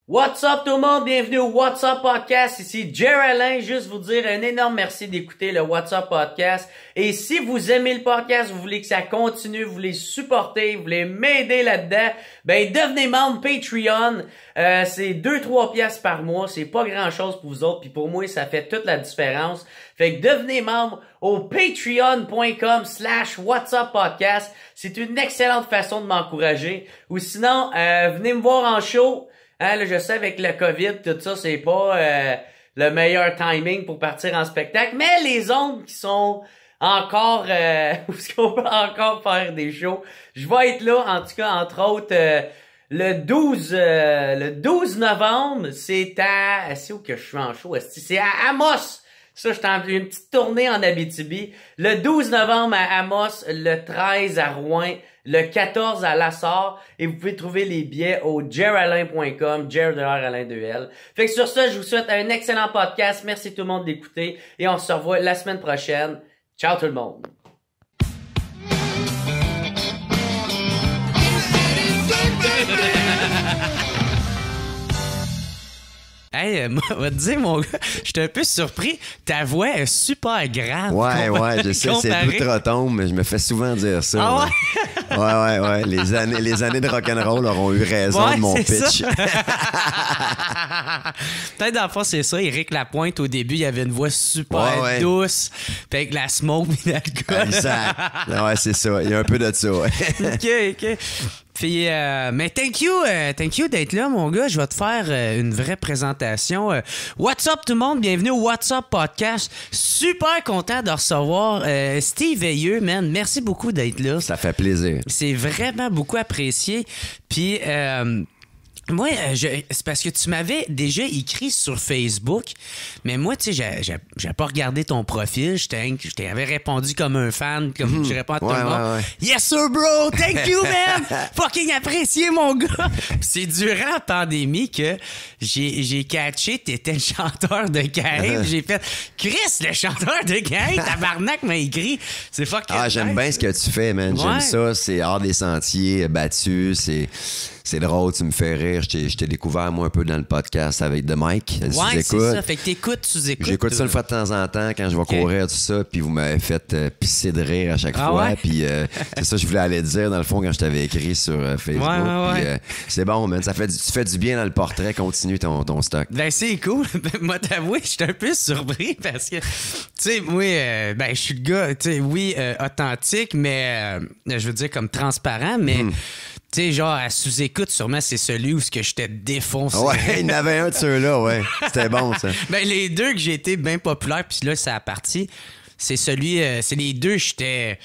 What's up tout le monde, bienvenue au What's Up Podcast, ici Jerry Alain, juste vous dire un énorme merci d'écouter le What's Up Podcast et si vous aimez le podcast, vous voulez que ça continue, vous voulez supporter, vous voulez m'aider là-dedans, ben devenez membre Patreon, c'est 2-3 piastres par mois, c'est pas grand chose pour vous autres puis pour moi ça fait toute la différence, fait que devenez membre au patreon.com/whatsuppodcast, c'est une excellente façon de m'encourager ou sinon venez me voir en show. Hein, là, je sais, avec le COVID, tout ça, c'est pas le meilleur timing pour partir en spectacle, mais les ondes qui sont encore où est-ce qu'on peut encore faire des shows, je vais être là, en tout cas, entre autres, le 12 novembre, c'est où que je suis en show? C'est à Amos! Ça, une petite tournée en Abitibi. Le 12 novembre à Amos, le 13 à Rouen, le 14 à Lassar. Et vous pouvez trouver les billets au jeralain.com, Alain2L. Fait que sur ça, je vous souhaite un excellent podcast. Merci tout le monde d'écouter. Et on se revoit la semaine prochaine. Ciao tout le monde. Hey, moi, va te dire, mon gars, j'étais un peu surpris. Ta voix est super grave. Ouais, je sais, c'est Blue-Trotome, mais je me fais souvent dire ça. Ah ouais? Ouais. Les années de rock'n'roll auront eu raison de mon pitch. Peut-être dans le fond, c'est ça. Éric Lapointe, au début, il avait une voix super douce. Puis avec la smoke et l'alcool. Exact. Ouais, c'est ça. Il y a un peu de ça. Ouais. OK. Puis, mais thank you d'être là, mon gars. Je vais te faire une vraie présentation. What's up, tout le monde? Bienvenue au What's Up Podcast. Super content de recevoir Steve Veilleux, man. Merci beaucoup d'être là. Ça fait plaisir. C'est vraiment beaucoup apprécié. Puis, moi, c'est parce que tu m'avais déjà écrit sur Facebook, mais moi, tu sais, j'ai pas regardé ton profil. Je t'avais répondu comme un fan, comme je réponds à tout le monde. Ouais. Yes, sir, bro! Thank you, man! Fucking apprécié, mon gars! C'est durant la pandémie que j'ai catché t'étais le chanteur de Gaël. J'ai fait Chris, le chanteur de Gaël, tabarnak m'a écrit. C'est fucking. Ah, j'aime bien ce que tu fais, man. J'aime ça. C'est hors des sentiers battus. C'est drôle, tu me fais rire. Je t'ai découvert, moi, un peu dans le podcast avec The Mike. Ouais, c'est ça. Fait que t'écoutes. J'écoute ça une fois de temps en temps quand je vais courir, tout ça. Puis vous m'avez fait pisser de rire à chaque fois. Ouais? Puis c'est ça que je voulais aller te dire, dans le fond, quand je t'avais écrit sur Facebook. Ouais. Puis c'est bon, man. Tu fais du bien dans le portrait. Continue ton stock. Ben, c'est cool. Moi, t'avouer, je suis un peu surpris parce que, tu sais, moi, je suis le gars, tu sais, oui, authentique, mais je veux dire comme transparent, mais... Tu sais, genre, à sous-écoute, sûrement, c'est celui où je t'ai défoncé. Ouais, il y en avait un de ceux-là, ouais. C'était bon, ça. Ben, les deux que j'ai été bien populaire, puis là, ça a parti. C'est celui... c'est les deux, j'étais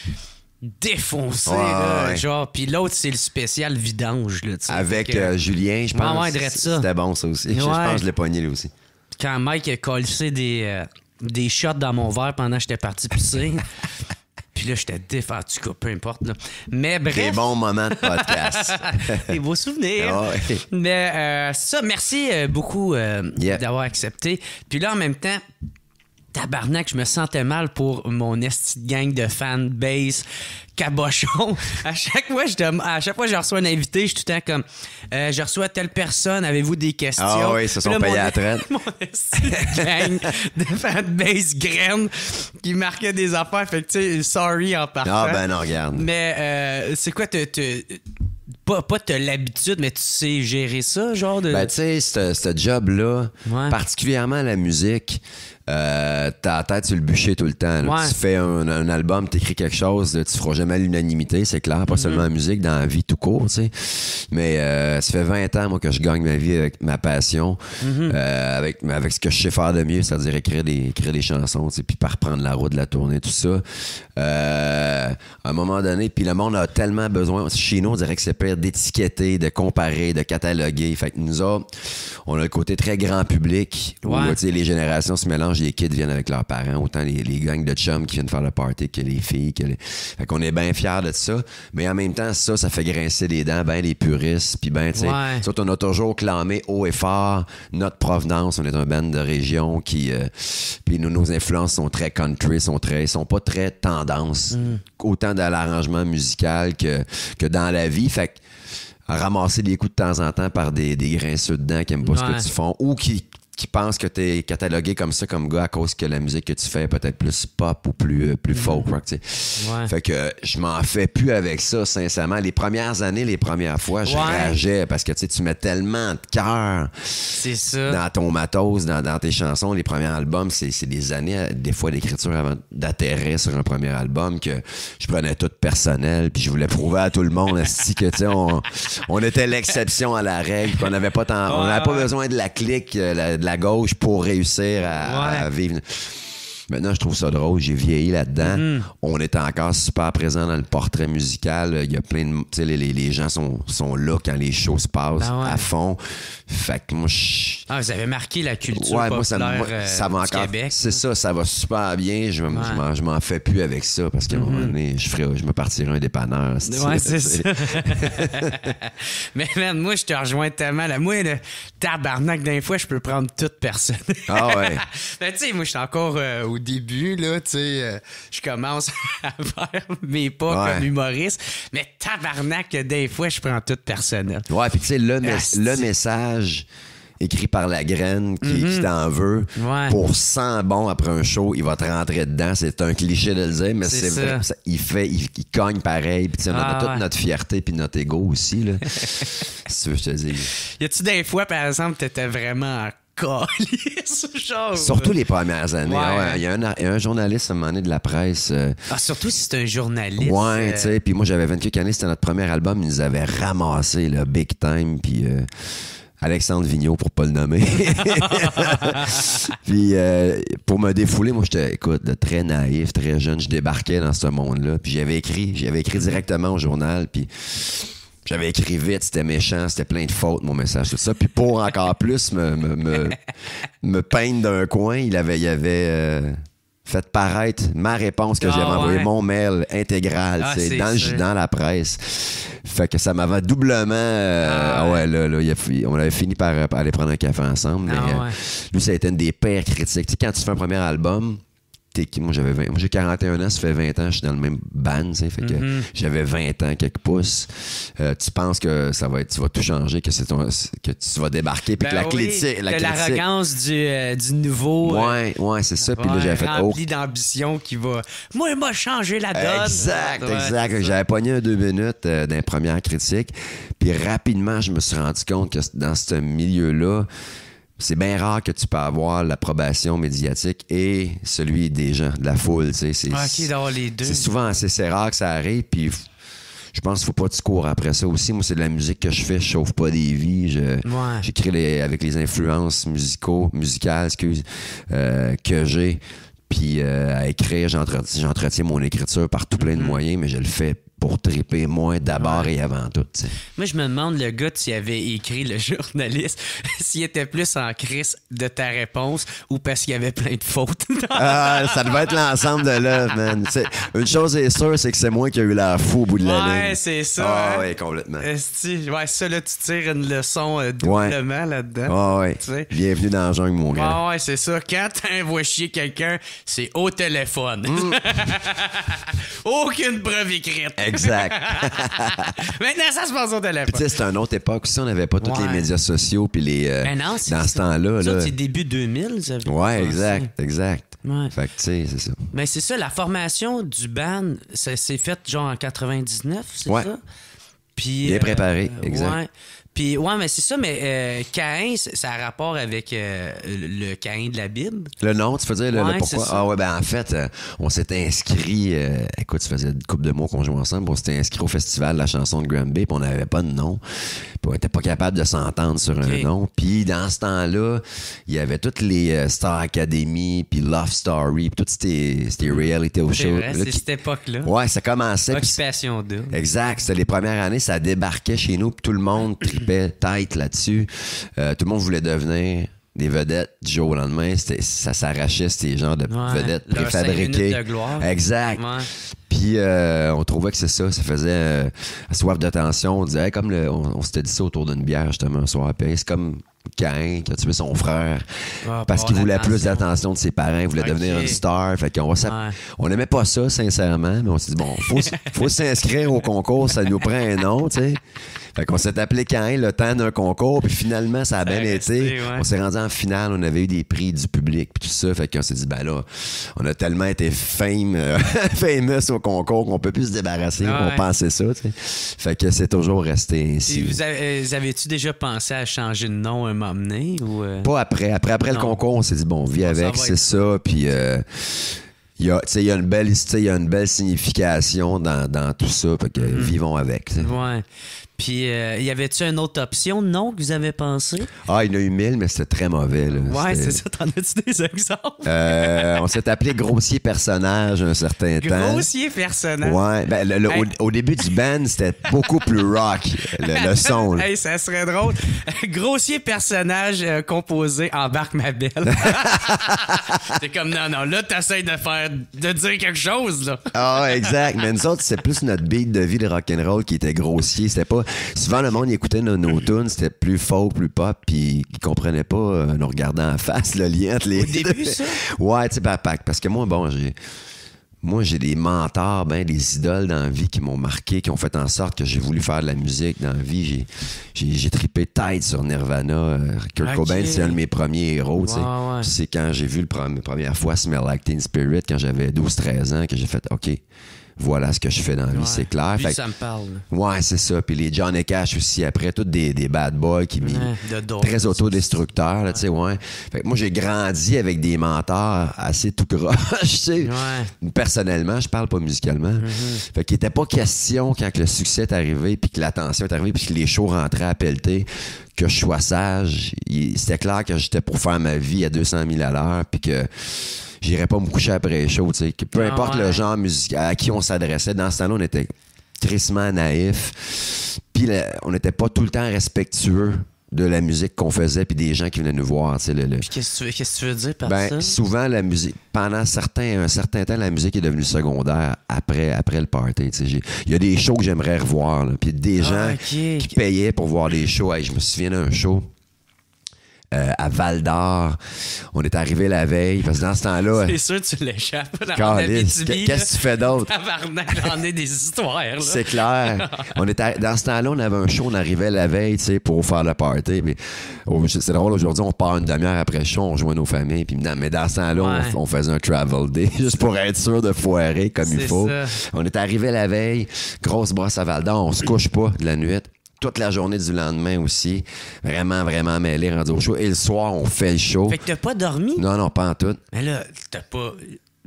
défoncé, là, genre. Puis l'autre, c'est le spécial vidange, là, tu sais. Avec Julien, je pense. Ouais, ça. C'était bon, ça aussi. Je pense que je l'ai pogné, lui aussi. Quand Mike a collé des shots dans mon verre pendant que j'étais parti pisser... Puis là, j'étais défendu, en tout cas, peu importe. Là. Mais bref. Des bons moments de podcast. Des beaux souvenirs. Ouais. Mais ça, merci beaucoup d'avoir accepté. Puis là, en même temps, tabarnak, je me sentais mal pour mon esti de gang de fanbase cabochon. À chaque fois que je reçois un invité, je suis tout le temps comme je reçois telle personne, avez-vous des questions? Ah oui, ça sont payés à la traite. Mon esti de gang de fanbase graine qui marquait des affaires. Fait que tu sais, sorry en partant. Ah ben non, regarde. Mais c'est quoi pas t'as l'habitude, mais tu sais gérer ça, genre de... Ben, tu sais, ce job-là, particulièrement la musique, t'as la tête sur le bûcher tout le temps. Là. Tu fais un album, t'écris quelque chose, là, tu feras jamais l'unanimité, c'est clair, pas seulement la musique, dans la vie tout court, tu sais. Mais ça fait 20 ans, moi, que je gagne ma vie avec ma passion, avec ce que je sais faire de mieux, c'est-à-dire écrire des chansons, tu sais, puis par prendre la route de la tournée, tout ça. À un moment donné, puis le monde a tellement besoin, chez nous, on dirait que c'est pire d'étiqueter, de comparer, de cataloguer. Fait que nous autres, on a le côté très grand public où les générations se mélangent, les kids viennent avec leurs parents, autant les gangs de chums qui viennent faire le party que les filles. Fait qu'on est bien fiers de ça. Mais en même temps, ça fait grincer les dents, ben les puristes. Puis ben, tu sais, on a toujours clamé haut et fort notre provenance. On est un band de région qui... puis nos influences sont très country, sont pas très tendance. Autant dans l'arrangement musical que dans la vie. Fait que ramasser des coups de temps en temps par des grinçeux dedans qui aiment pas ce que tu fais ou qui pensent que t'es catalogué comme ça comme gars à cause que la musique que tu fais est peut-être plus pop ou plus folk rock, tu sais. Fait que je m'en fais plus avec ça, sincèrement. Les premières années, les premières fois, je rageais parce que tu mets tellement de cœur dans ton matos, dans tes chansons. Les premiers albums, c'est des années, des fois, d'écriture avant d'atterrir sur un premier album que je prenais tout personnel puis je voulais prouver à tout le monde que, tu sais, on était l'exception à la règle, qu'on n'avait pas on n'avait pas besoin de la clique, de la gauche pour réussir à vivre. Maintenant, je trouve ça drôle. J'ai vieilli là-dedans. On est encore super présent dans le portrait musical. Il y a plein de... Tu sais, les gens sont là quand les shows se passent à fond. Fait que moi, vous avez marqué la culture populaire ça va encore, Québec. C'est ça va super bien. Je m'en fais plus avec ça parce qu'à un moment donné, je me partirai un dépanneur. Ouais, c'est ça. Mais man, moi, je te rejoins tellement. Là. Moi, le tabarnak, d'un fois, je peux prendre toute personne. Ah ouais. Mais tu sais, moi, je suis encore au début, là, tu sais, je commence à faire mes pas comme humoriste, mais tabarnak, des fois, je prends tout personnel. Ouais, puis tu sais, le message écrit par la graine qui t'en veut pour 100 bons après un show, il va te rentrer dedans. C'est un cliché de le dire, mais c'est vrai. Il cogne pareil. Puis on a toute notre fierté puis notre ego aussi, là. Si tu veux, je te dis. Y a-tu des fois, par exemple, t'étais vraiment genre, surtout les premières années. Il y a un journaliste à un moment donné de la presse. Surtout si c'est un journaliste. Ouais, tu sais. Puis moi, j'avais 28 années, c'était notre premier album. Ils nous avaient ramassé, là, big time. Puis Alexandre Vigneault, pour pas le nommer. Puis pour me défouler, moi, j'étais, écoute, très naïf, très jeune. Je débarquais dans ce monde-là. Puis j'avais écrit directement au journal. Puis j'avais écrit vite, c'était méchant, c'était plein de fautes, mon message, tout ça. Puis pour encore plus me peindre d'un coin, il avait fait paraître ma réponse que j'avais envoyée, mon mail intégral, dans la presse. Fait que ça m'avait doublement... on avait fini par aller prendre un café ensemble. Mais lui, ça a été une des pires critiques. Tu sais, quand tu fais un premier album... Moi, j'ai 41 ans, ça fait 20 ans, je suis dans le même band, fait que j'avais 20 ans, quelques pouces. Tu penses que tu vas tout changer, que tu vas débarquer, puis que la critique... l'arrogance du nouveau... Ouais, c'est ça. Puis là, j'avais fait... rempli d'ambition qui va... Moi, il m'a changé la donne. Exact. J'avais pogné un 2 minutes d'un première critique, puis rapidement, je me suis rendu compte que dans ce milieu-là, c'est bien rare que tu peux avoir l'approbation médiatique et celui des gens, de la foule. Tu sais, OK, d'avoir les deux. C'est souvent c'est rare que ça arrive. Puis je pense qu'il faut pas que tu cours après ça aussi. Moi, c'est de la musique que je fais. Je chauffe pas des vies. J'écris avec les influences musicales que j'ai. Puis à écrire, j'entretiens mon écriture par tout plein de moyens, mais je le fais pour triper moi d'abord et avant tout. T'sais. Moi, je me demande, le gars, s'il avait écrit, le journaliste, s'il était plus en crise de ta réponse ou parce qu'il y avait plein de fautes. Ça devait être l'ensemble de l'œuvre, man. Une chose est sûre, c'est que c'est moi qui ai eu l'air fou au bout de la ligne. Ouais, c'est ça. Ouais, complètement. Ça, là, tu tires une leçon doublement là-dedans. Ouais. T'sais. Bienvenue dans la jungle, mon gars. Ouais, c'est ça. Quand t'envoies chier quelqu'un, c'est au téléphone. Aucune preuve écrite. Exact. Maintenant, ça se passe au téléphone. Tu sais, c'était une autre époque aussi. On n'avait pas tous les médias sociaux. Puis dans ce temps-là. C'est début 2000, ça. Ouais, exact. Ouais. Fait que, tu sais, c'est ça. Mais c'est ça, la formation du band, ça s'est fait genre en 99, c'est ça? Puis, bien préparé, exact. Ouais. Puis, mais c'est ça, mais Caïn, ça a rapport avec le Caïn de la Bible. Le nom, tu veux dire, le pourquoi? En fait, on s'était inscrit, écoute, ça faisait une couple de mois qu'on jouait ensemble, on s'était inscrit au festival de la chanson de Granby, puis on n'avait pas de nom. Puis on n'était pas capable de s'entendre sur un nom. Puis dans ce temps-là, il y avait toutes les Star Academy, puis Love Story, puis toutes ces reality shows. C'est vrai, c'est cette époque-là. Ouais, ça commençait. Occupation double. Exact, c'était les premières années, ça débarquait chez nous, puis tout le monde tête là-dessus. Tout le monde voulait devenir des vedettes du jour au lendemain. Ça s'arrachait, ces genres de vedettes préfabriquées. De gloire. Exact. Ouais. Puis on trouvait que c'est ça. Ça faisait soif d'attention. On disait, on s'était dit ça autour d'une bière, justement, un soir. Puis c'est comme Caïn qui a tué son frère parce qu'il voulait plus d'attention de ses parents, il voulait devenir une star. Fait qu'on on n'aimait pas ça, sincèrement, mais on s'est dit, bon, faut s'inscrire au concours, ça nous prend un nom, tu sais. Fait qu'on s'est appelé Caïn le temps d'un concours, puis finalement, ça a bien été. On s'est rendu en finale, on avait eu des prix du public, puis tout ça. Fait qu'on s'est dit, ben là, on a tellement été famous au concours qu'on peut plus se débarrasser, on pensait ça, tu sais. Fait que c'est toujours resté ainsi. Vous avez-tu déjà pensé à changer de nom un moment donné? Pas après. Après le concours, on s'est dit, bon, vis avec, c'est ça, puis... il y a une belle signification dans tout ça, fait que vivons avec. T'sais. Ouais. Puis, y avait-tu une autre option de nom que vous avez pensé? Ah, il y en a eu 1000, mais c'était très mauvais. Là. Ouais, c'est ça. T'en as-tu des exemples? On s'est appelé Grossier Personnage un certain temps. Grossier Personnage? Ouais. Ben, au début du band, c'était beaucoup plus rock, le son. Hey, ça serait drôle. Grossier Personnage composé Embarque ma belle. T'es comme, non, là, t'essayes de dire quelque chose, là. Ah, exact. Mais nous autres, c'est plus notre beat de vie de rock'n'roll qui était grossier. C'était pas... Souvent, le monde il écoutait nos tunes, c'était plus folk, plus pop, puis ils comprenaient pas, nous regardant en face, le lien entre les... Au début, ça? Ouais, tu sais, parce que moi, bon, j'ai des mentors, des idoles dans la vie qui m'ont marqué, qui ont fait en sorte que j'ai voulu faire de la musique dans la vie. J'ai trippé tête sur Nirvana. Kurt Cobain, c'est un de mes premiers héros. Ouais. C'est quand j'ai vu la première fois Smell Like Teen Spirit, quand j'avais 12-13 ans, que j'ai fait « OK, voilà ce que je fais dans la vie, c'est clair. » Lui, ça me parle. Ouais, c'est ça. Puis les Johnny Cash aussi, après, tous des bad boys qui très autodestructeurs, tu sais, ouais. Fait que moi, j'ai grandi avec des mentors assez tout croche, tu sais. Ouais. Personnellement, je parle pas musicalement. Fait qu'il était pas question, quand le succès est arrivé, puis que l'attention est arrivée, puis que les shows rentraient à pelleter, que je sois sage. C'était clair que j'étais pour faire ma vie à 200 000 à l'heure, puis que j'irais pas me coucher après les shows, tu sais. Peu importe le genre musical à qui on s'adressait, dans ce temps-là, on était crissement naïfs. Puis on n'était pas tout le temps respectueux de la musique qu'on faisait puis des gens qui venaient nous voir. Tu sais, Puis qu'est-ce que tu veux dire par ça? Souvent, la musique, pendant un certain temps, la musique est devenue secondaire après le party. Tu sais. Il y a des shows que j'aimerais revoir. Puis des gens qui payaient pour voir des shows. Hey, je me souviens d'un show à Val-d'Or. On est arrivé la veille, parce que dans ce temps-là... C'est sûr que tu l'échappes. Qu'est-ce que tu fais d'autre? J'en ai des histoires. Là. C'est clair. Dans ce temps-là, on avait un show, on arrivait la veille, tu sais, pour faire le party. Mais, c'est drôle, aujourd'hui, on part une demi-heure après le show, on rejoint nos familles. Puis, mais dans ce temps-là, on faisait un travel day, juste pour être sûr de foirer comme il faut. Ça. On est arrivé la veille, grosse brosse à Val-d'Or, on se couche pas de la nuit. Toute la journée du lendemain aussi. Vraiment, vraiment mêlé, rendu au show. Et le soir, on fait le show. Fait que t'as pas dormi? Non, pas en tout. Mais là, t'as pas...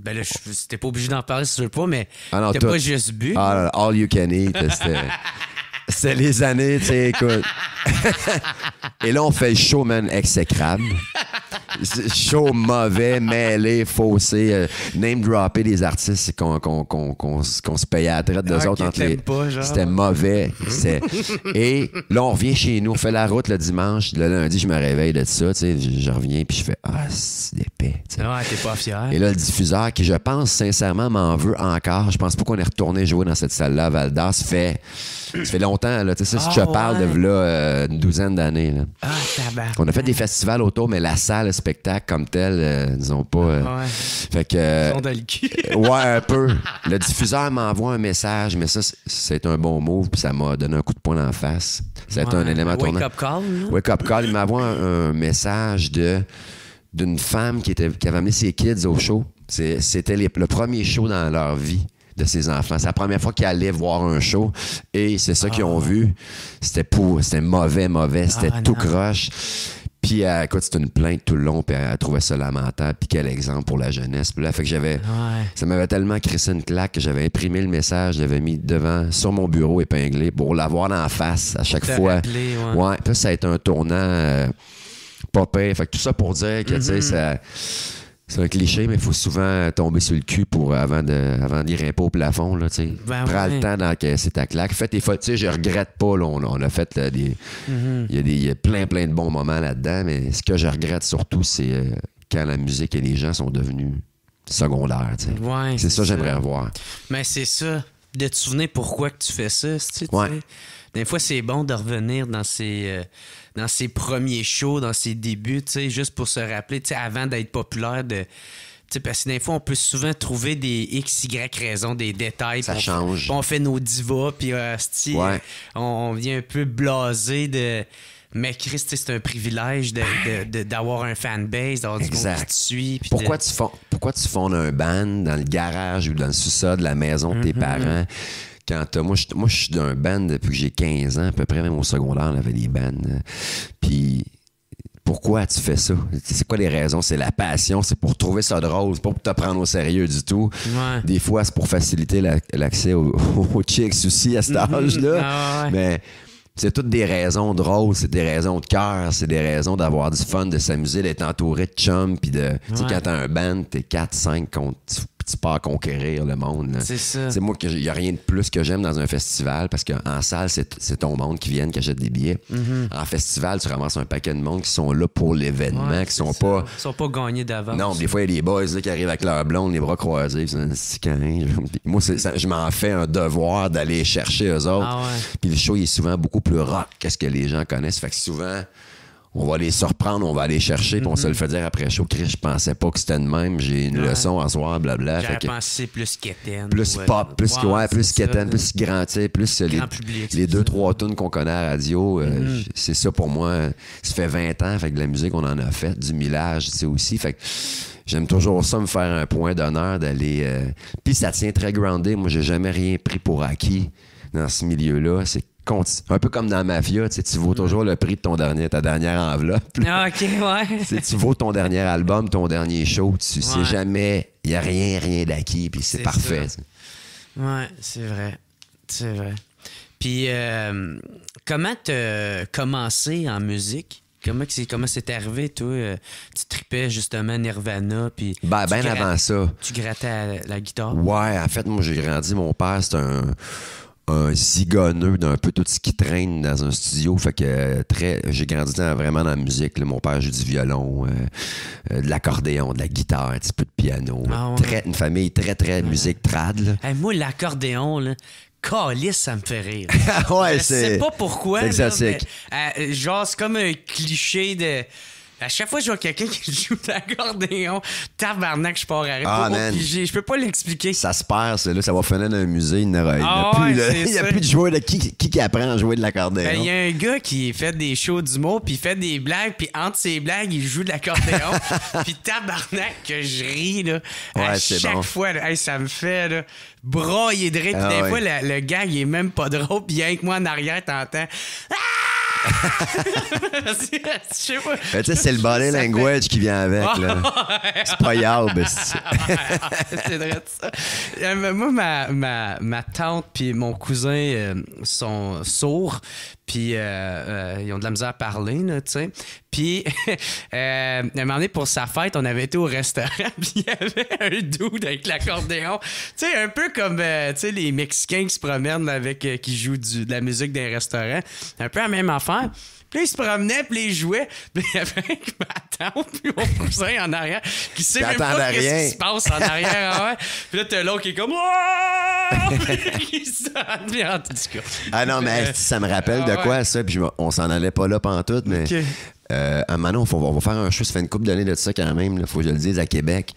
Ben là, t'es pas obligé d'en parler si tu veux pas, mais t'as pas juste bu. All you can eat, c'était les années, tu sais, écoute. Et là, on fait le show, man, exécrable. Show mauvais, mêlé, faussé, name-dropper des artistes qu'on se payait à la traite d'eux autres entre les... C'était mauvais. Et là, on revient chez nous, on fait la route le dimanche. Le lundi, je me réveille de ça, tu sais, je reviens puis je fais « Ah, c'est épais. » Ouais, t'es pas fier. Et là, le diffuseur, qui je pense sincèrement m'en veut encore, je pense pas qu'on est retourné jouer dans cette salle-là à Val-d'Or. Ça fait longtemps, là, tu sais, si je te parle de là, une douzaine d'années. Là. Ah, tabarnak. On a fait des festivals autour, mais la salle, le spectacle comme tel, disons pas. Fait que. Ils sont dans le cul. Ouais, un peu. Le diffuseur m'envoie un message, mais ça, c'est un bon move, puis ça m'a donné un coup de poing en face. Ça a été un élément tournant. Wake up call. Wake up call. Il m'envoie un message d'une femme qui avait amené ses kids au show. C'était le premier show dans leur vie de ses enfants. C'est la première fois qu'ils allaient voir un show et c'est ça qu'ils ont vu. C'était mauvais. C'était tout croche. Puis, écoute, c'était une plainte tout le long, puis elle trouvait ça lamentable. Puis quel exemple pour la jeunesse. Puis là, fait que ça m'avait tellement crissé une claque que j'avais imprimé le message, j'avais mis devant, sur mon bureau épinglé, pour l'avoir en face à chaque fois. Ouais. Puis ça a été un tournant pas pire. Fait que tout ça pour dire que, tu sais, c'est un cliché, mais il faut souvent tomber sur le cul avant de dire un peu au plafond. Là, prends le temps d'encaisser ta claque. Fais tes fautes. Je regrette pas. Là, on a fait là, des. Il y a plein de bons moments là-dedans, mais ce que je regrette surtout, c'est quand la musique et les gens sont devenus secondaires. Ouais, c'est ça que j'aimerais revoir. Mais c'est ça. De te souvenir pourquoi que tu fais ça. Des fois, c'est bon de revenir dans ces dans ses premiers shows, dans ses débuts, tu sais, juste pour se rappeler, tu sais, avant d'être populaire, parce que des fois, on peut souvent trouver des X, Y raisons, des détails. Ça change. On fait nos divas, puis on vient un peu blasé de... Mais Chris, c'est un privilège d'avoir un fanbase, d'avoir du monde qui te suit. Pourquoi tu fondes un band dans le garage ou dans le sous-sol de la maison de tes parents? Moi, je suis d'un band depuis que j'ai 15 ans, à peu près, même au secondaire, on avait des bands. Puis... Pourquoi tu fais ça? C'est quoi les raisons? C'est la passion, c'est pour trouver ça drôle, c'est pas pour te prendre au sérieux du tout. Ouais. Des fois, c'est pour faciliter l'accès aux chicks aussi à cet âge-là. Ah ouais. Mais c'est toutes des raisons drôles, c'est des raisons de cœur, c'est des raisons d'avoir du fun, de s'amuser, d'être entouré de chums, puis de... Tu sais, quand t'as un band, t'es 4-5 contre... Tu pars conquérir le monde. Là. C'est ça. C'est moi, il n'y a rien de plus que j'aime dans un festival parce qu'en salle, c'est ton monde qui vient, qui achète des billets. En festival, tu ramasses un paquet de monde qui sont là pour l'événement, qui sont pas... Ils sont pas gagnés d'avance. Non, des fois, il y a des boys là, qui arrivent avec leur blonde, les bras croisés. Moi, je m'en fais un devoir d'aller chercher eux autres. Ah ouais. Puis le show, il est souvent beaucoup plus rock que ce que les gens connaissent. Fait que souvent... On va les surprendre, on va aller chercher, puis on se le fait dire après show. Chris, je pensais pas que c'était de même. J'ai une leçon à soir, blabla. J'aurais pensé plus quétaine. Plus pop, plus quétaine, plus grand, tu sais, plus les 2-3 tunes qu'on connaît à la radio. C'est ça pour moi. Ça fait 20 ans, fait que de la musique, on en a fait, du millage, tu sais, aussi. Fait que j'aime toujours ça, me faire un point d'honneur d'aller... Puis ça tient très groundé. Moi, j'ai jamais rien pris pour acquis dans ce milieu-là. C'est un peu comme dans la mafia, tu vaux toujours le prix de ta dernière enveloppe. Ah, OK, ouais. Tu vaux ton dernier album, ton dernier show. Tu sais jamais, il n'y a rien d'acquis, puis c'est parfait. Ouais, c'est vrai. C'est vrai. Puis, comment t'as commencé en musique? Comment c'est arrivé, toi? Tu tripais justement Nirvana, puis... Ben avant ça. Tu grattais la guitare? Ouais, en fait, moi, j'ai grandi. Mon père, c'est un zigonneux d'un peu tout ce qui traîne dans un studio. Fait que j'ai grandi vraiment dans la musique. Là. Mon père joue du violon, de l'accordéon, de la guitare, un petit peu de piano. Ah ouais. Une famille très musique trad. Là. Hey, moi, l'accordéon, là... Calice, ça me fait rire. Ouais, je sais pas pourquoi. C'est exotique. Mais, genre, c'est comme un cliché de... À chaque fois que je vois quelqu'un qui joue de l'accordéon, tabarnak, je pars à rire. Je peux pas l'expliquer. Ça se perd, ça. Là, ça va finir dans un musée. Il n'y a plus de joueurs de qui apprend à jouer de l'accordéon. Il y a un gars qui fait des shows d'humour, puis il fait des blagues, puis entre ses blagues, il joue de l'accordéon. Puis tabarnak, que je ris, là. À chaque fois, là, hey, ça me fait là, brailler de rire. Puis des fois, le gars, il est même pas drôle, puis avec moi en arrière, t'entends... Je sais pas. Tu sais, c'est le body language qui vient avec. Là. C'est pas grave. C'est vrai ça. Moi, ma tante puis mon cousin sont sourds. Puis ils ont de la misère à parler, tu sais. Puis à un moment donné, pour sa fête, on avait été au restaurant, puis il y avait un dude avec l'accordéon. Tu sais, un peu comme les Mexicains qui se promènent avec, qui jouent de la musique dans les restaurants. Un peu la même affaire. Puis là, il se promenait, puis il jouait. Puis il y avait ma tante, puis mon cousin en arrière, qui sait même pas ce qui se passe en arrière. Ouais. Puis là, t'as l'autre qui est comme... qui sonne, en tout cas. Ah non, mais ça me rappelle de quoi, ça? Puis on s'en allait pas là pantoute, mais... Okay. À Manon, on va faire un show, ça fait une couple d'années de ça quand même, il faut que je le dise, à Québec.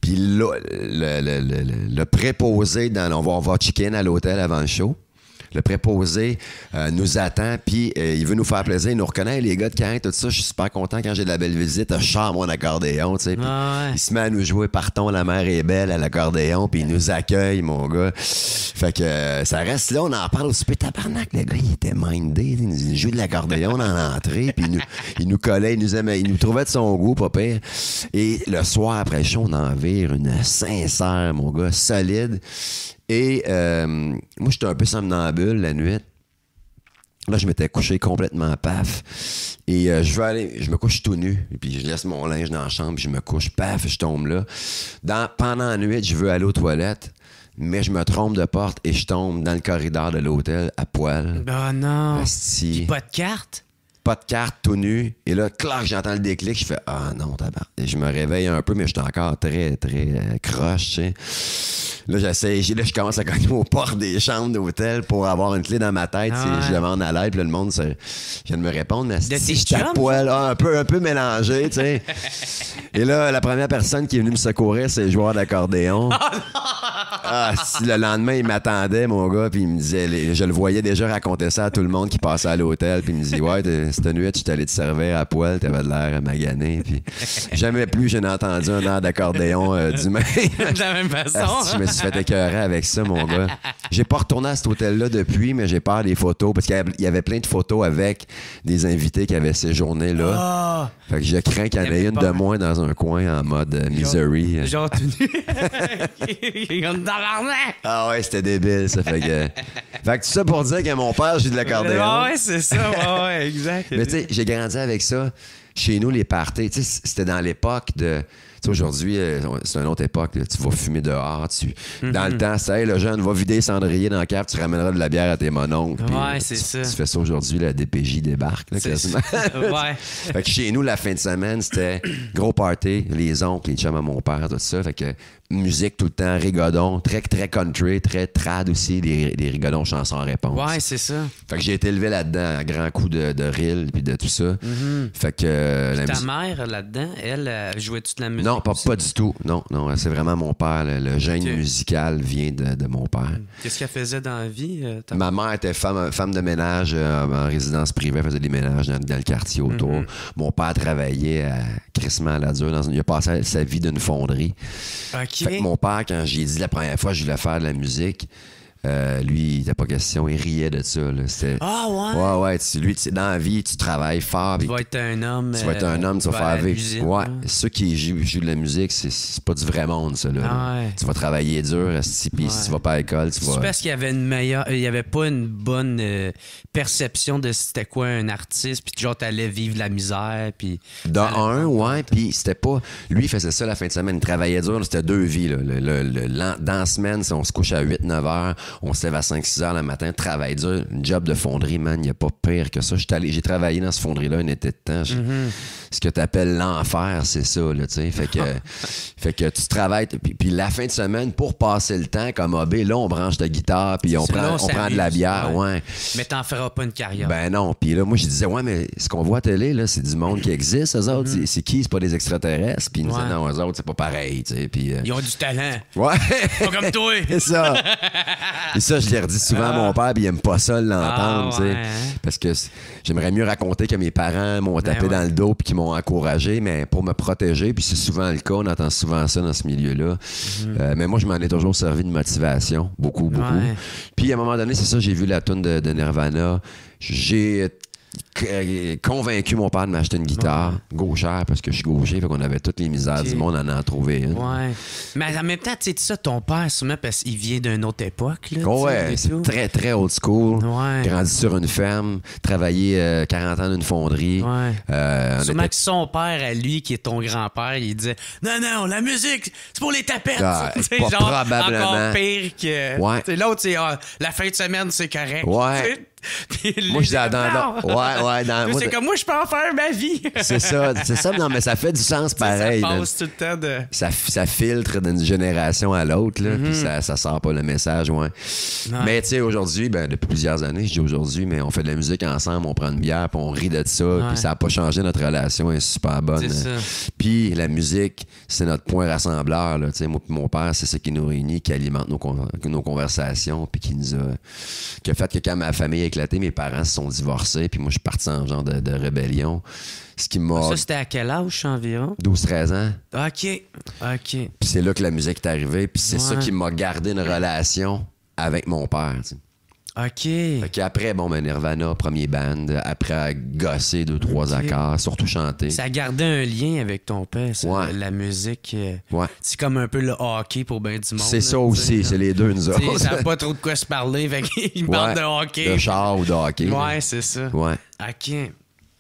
Puis là, le préposé, on va check-in à l'hôtel avant le show. Le préposé nous attend, puis il veut nous faire plaisir. Il nous reconnaît, les gars de Caen, tout ça. Je suis super content quand j'ai de la belle visite. Je chante mon accordéon, tu sais. Il se met à nous jouer Partons, la mer est belle à l'accordéon, puis il nous accueille, mon gars. Fait que ça reste là, on en parle au super tabarnak. Le gars, il était mindé. Il nous jouait de l'accordéon dans l'entrée, puis il nous collait, il nous aimait, il nous trouvait de son goût, pas pire. Et le soir après le show, on en vire une sincère, mon gars, solide. Et moi, j'étais un peu somnambule la nuit. Là, je m'étais couché complètement paf. Et je me couche tout nu. Et puis, je laisse mon linge dans la chambre, puis je me couche paf, je tombe là. Pendant la nuit, je veux aller aux toilettes, mais je me trompe de porte et je tombe dans le corridor de l'hôtel à poil. Oh non! Puis pas de carte? pas de carte, tout nu. Et là, clac, j'entends le déclic. Je fais, ah non, tabarnak. Je me réveille un peu, mais je suis encore très, très croche, tu sais. Là, je commence à cogner aux portes des chambres d'hôtel pour avoir une clé dans ma tête. Je demande à l'aide, puis là, le monde vient de me répondre. Mais si je tapois, là, un peu mélangé, tu sais. Et là, la première personne qui est venue me secourir, c'est le joueur d'accordéon. Le lendemain, il m'attendait, mon gars, puis il me disait, je le voyais déjà raconter ça à tout le monde qui passait à l'hôtel, puis il me dit, ouais, cette nuit, tu t'allais te servir à poil, t'avais de l'air magané, puis jamais plus je n'ai entendu un air d'accordéon du même. De la même façon. Je me suis fait écœurer avec ça, mon gars. J'ai pas retourné à cet hôtel-là depuis, mais j'ai peur des photos, parce qu'il y avait plein de photos avec des invités qui avaient séjourné là. Fait que je crains qu'il y en ait une de moins dans un coin en mode misery. Genre tout nu. Ah ouais, c'était débile, ça. Fait que tout ça pour dire que mon père joue de l'accordéon. Ouais, c'est ça. Ouais, exact. Mais tu sais, j'ai grandi avec ça. Chez nous, les parties, tu sais, c'était dans l'époque de... Tu sais, aujourd'hui, c'est une autre époque. Là. Tu vas fumer dehors. Dans le temps, c'est, hey, le jeune va vider les cendriers dans la cave, tu ramèneras de la bière à tes mononcles. Ouais, c'est ça. Tu fais ça aujourd'hui, la DPJ débarque. Là, quasiment. Ouais. Fait que chez nous, la fin de semaine, c'était gros party, les oncles, les chums à mon père, tout ça. Fait que musique tout le temps, rigodon, très, très country, très trad aussi, des rigodons chansons en réponse. Ouais, c'est ça. Fait que j'ai été élevé là-dedans, à grands coups de reel puis de tout ça. Fait que... ta mère, là-dedans, elle, jouait-tu de la musique? Non, pas du tout. Non, c'est vraiment mon père. Le gène musical vient de mon père. Qu'est-ce qu'elle faisait dans la vie? Ma mère était femme de ménage en résidence privée. Elle faisait des ménages dans le quartier autour. Mon père travaillait à crissement à la dure. Il a passé sa vie d'une fonderie. OK. Fait que mon père, quand j'ai dit la première fois que je voulais faire de la musique, lui, il n'était pas question, il riait de ça. Là. Ah ouais? Ouais. Lui, dans la vie, tu travailles fort. Tu vas être un homme. Tu vas être un homme, tu vas faire vivre. Ouais. Ceux qui jouent de la musique, c'est pas du vrai monde, ça. Là. Ah ouais. Tu vas travailler dur, puis si tu vas pas à l'école, tu vas. C'est parce qu'il y avait il y avait pas une bonne perception de c'était quoi un artiste, puis genre t'allais vivre la misère, puis. Ouais, puis c'était pas. Lui, il faisait ça la fin de semaine, il travaillait dur, c'était 2 vies. Là. Dans la semaine, on se couche à 8-9 heures. On se lève à 5-6 heures le matin, travaille dur. Une job de fonderie, man, il n'y a pas pire que ça. J'ai travaillé dans ce fonderie-là un été de temps. Ce que tu appelles l'enfer, c'est ça, là, tu sais. Fait que tu travailles, puis la fin de semaine, pour passer le temps, comme AB, là, on branche ta guitare, puis on prend de la bière, ouais. Mais t'en feras pas une carrière. Ben non. Puis là, moi, je disais, ouais, mais ce qu'on voit à télé, là, c'est du monde qui existe, eux autres. C'est qui? C'est pas des extraterrestres. Puis ils nous disaient, non, eux autres, c'est pas pareil, tu sais. Puis ils ont du talent. Ouais. Pas comme toi. C'est ça. Et ça, je l'ai redit souvent à mon père, puis il aime pas ça l'entendre, tu sais. Parce que j'aimerais mieux raconter que mes parents m'ont tapé dans le dos puis qu'ils m'ont encouragé, mais pour me protéger, puis c'est souvent le cas, on entend souvent ça dans ce milieu-là. Mais moi, je m'en ai toujours servi de motivation, beaucoup. Puis à un moment donné, c'est ça, j'ai vu la toune de Nirvana. J'ai convaincu mon père de m'acheter une guitare gauchère parce que je suis gaucher, fait qu'on avait toutes les misères du monde à en trouver une. Ouais. Mais en même temps, tu sais ça, ton père, sûrement parce qu'il vient d'une autre époque. Là, ouais, c'est très, très old school. Ouais. Grandi sur une ferme, travaillé 40 ans d'une fonderie. Ouais. Sûrement que son père, à lui, qui est ton grand-père, il disait non, la musique, c'est pour les tapettes. Genre, probablement. Encore pire que. Ouais. L'autre, c'est la fin de semaine, c'est correct. Ouais. Moi, je dis c'est comme moi, je peux en faire ma vie. c'est ça. Non, mais ça fait du sens pareil. Ça passe tout le temps de. Ça filtre d'une génération à l'autre, là, puis ça sort pas le message, ouais. Mais tu sais, aujourd'hui, depuis plusieurs années, je dis aujourd'hui, mais on fait de la musique ensemble, on prend une bière, puis on rit de ça, puis ça a pas changé notre relation, elle est super bonne. Puis la musique, c'est notre point rassembleur, là. Tu sais, moi, mon père, c'est ça qui nous réunit, qui alimente nos conversations, puis qui a fait que quand ma famille a éclaté, mes parents se sont divorcés, puis moi, je suis parti en genre de rébellion. Ce qui m'a... Ça, c'était à quel âge environ? 12-13 ans. OK. Puis c'est là que la musique est arrivée, puis c'est ça qui m'a gardé une relation avec mon père, tu sais. OK. Fait qu'après, Nirvana, premier band, après gosser 2-3 accords, surtout chanter. Ça a gardé un lien avec ton père, ça, la musique. C'est comme un peu le hockey pour ben du monde. C'est ça aussi, c'est les deux, nous autres. Ça n'a pas trop de quoi se parler, fait qu'ils parlent de hockey. De char ou de hockey. Ouais, c'est ça. Ouais. OK.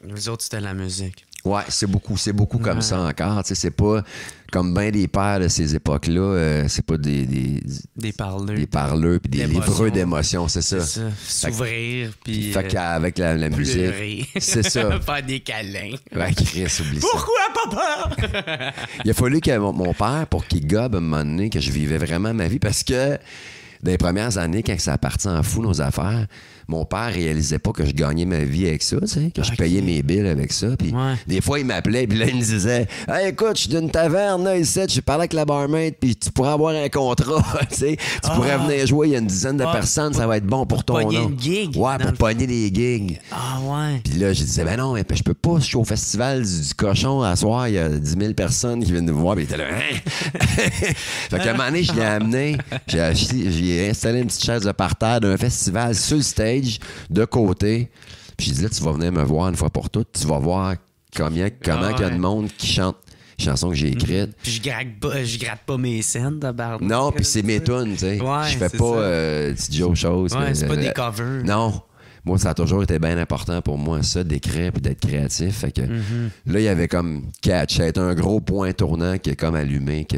Nous autres, c'était la musique. Ouais, c'est beaucoup comme ça encore. Tu sais, c'est pas comme bien des pères de ces époques-là, c'est pas des parleurs puis des livreux d'émotions, c'est ça. S'ouvrir puis fait qu'avec la musique, c'est ça. Faire des câlins. Ouais, Chris, oublie Pourquoi papa? Il a fallu que mon père, pour qu'il gobe à un moment donné, que je vivais vraiment ma vie, parce que dans les premières années, quand ça partit en fou nos affaires, mon père réalisait pas que je gagnais ma vie avec ça, tu sais, que je payais mes billes avec ça. Puis des fois, il m'appelait, puis là, il me disait « Hey, écoute, je suis d'une taverne, là, ici, je parlais avec la barmaid, puis tu pourrais avoir un contrat, tu sais. Tu pourrais venir jouer, il y a une dizaine de personnes, ça va être bon pour ton nom. » Une gig. Ouais, pour pogner des gigs. Ah ouais. Puis là, je disais « Ben non, je peux pas, je suis au festival du cochon, à soir, il y a 10 000 personnes qui viennent nous voir. » Puis il était là « Hein? » Fait qu'à un moment donné, je l'ai amené, j'ai installé une petite chaise de parterre d'un festival sur le stage, de côté. Puis j'ai dit, là, tu vas venir me voir une fois pour toutes. Tu vas voir comment il y a de monde qui chante les chansons que j'ai écrites. Puis je gratte pas mes scènes de barbe. Non, puis c'est mes tunes, tu sais. Ouais, je fais pas Joe choses. Ouais, c'est pas des covers. Non. Moi, ça a toujours été bien important pour moi, ça, d'écrire puis d'être créatif. Fait que là, il y avait comme catch. Ça a été un gros point tournant qui a comme allumé que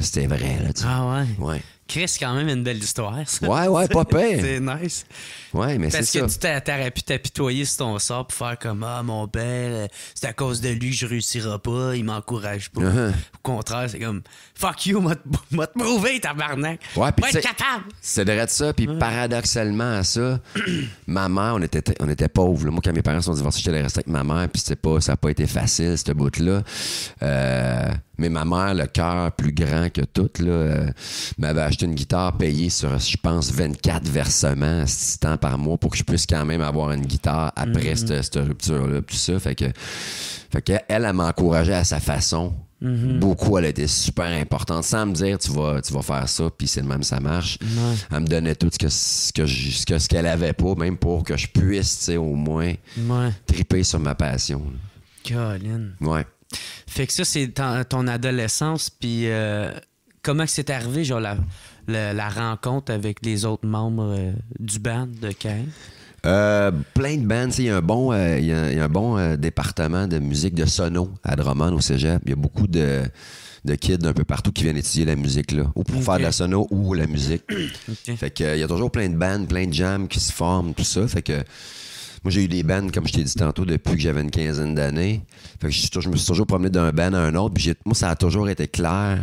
c'était vrai, là, tu sais. Ah ouais? Ouais. Chris, c'est quand même une belle histoire, ça. Ouais, pas pire. C'est nice. Ouais, mais c'est ça. Parce que tu t'aurais pu t'apitoyer sur ton sort pour faire comme « Ah, mon père, c'est à cause de lui que je réussirai pas, il m'encourage pas. Au contraire, c'est comme « Fuck you, m'a te prouvé, tabarnak. Ouais, puis être capable. » C'est de ça, puis paradoxalement à ça, ma mère, on était pauvres. Là. Moi, quand mes parents sont divorcés, j'étais resté avec ma mère, puis ça n'a pas été facile, ce bout-là. Mais ma mère, le cœur plus grand que tout, m'avait acheté une guitare payée sur, je pense, 24 versements, 6 temps par mois pour que je puisse quand même avoir une guitare après cette rupture-là, tout ça. Fait que elle m'a encouragé à sa façon. Beaucoup, elle a été super importante, sans me dire tu vas faire ça, puis c'est le même, ça marche. Elle me donnait tout ce qu'elle avait pas, même pour que je puisse, tu sais, au moins triper sur ma passion. Colin. Ouais. Fait que ça, c'est ton adolescence, puis comment que c'est arrivé, genre, la rencontre avec les autres membres du band de Caïn? Plein de bands. Il y a un bon département de musique de sono à Drummond, au cégep. Il y a beaucoup de kids d'un peu partout qui viennent étudier la musique, là, ou pour faire de la sono ou la musique. Fait que il y a toujours plein de bands, plein de jams qui se forment, tout ça. Fait que moi, j'ai eu des bands, comme je t'ai dit tantôt, depuis que j'avais une quinzaine d'années. Fait que je me suis toujours promené d'un band à un autre. Puis moi, ça a toujours été clair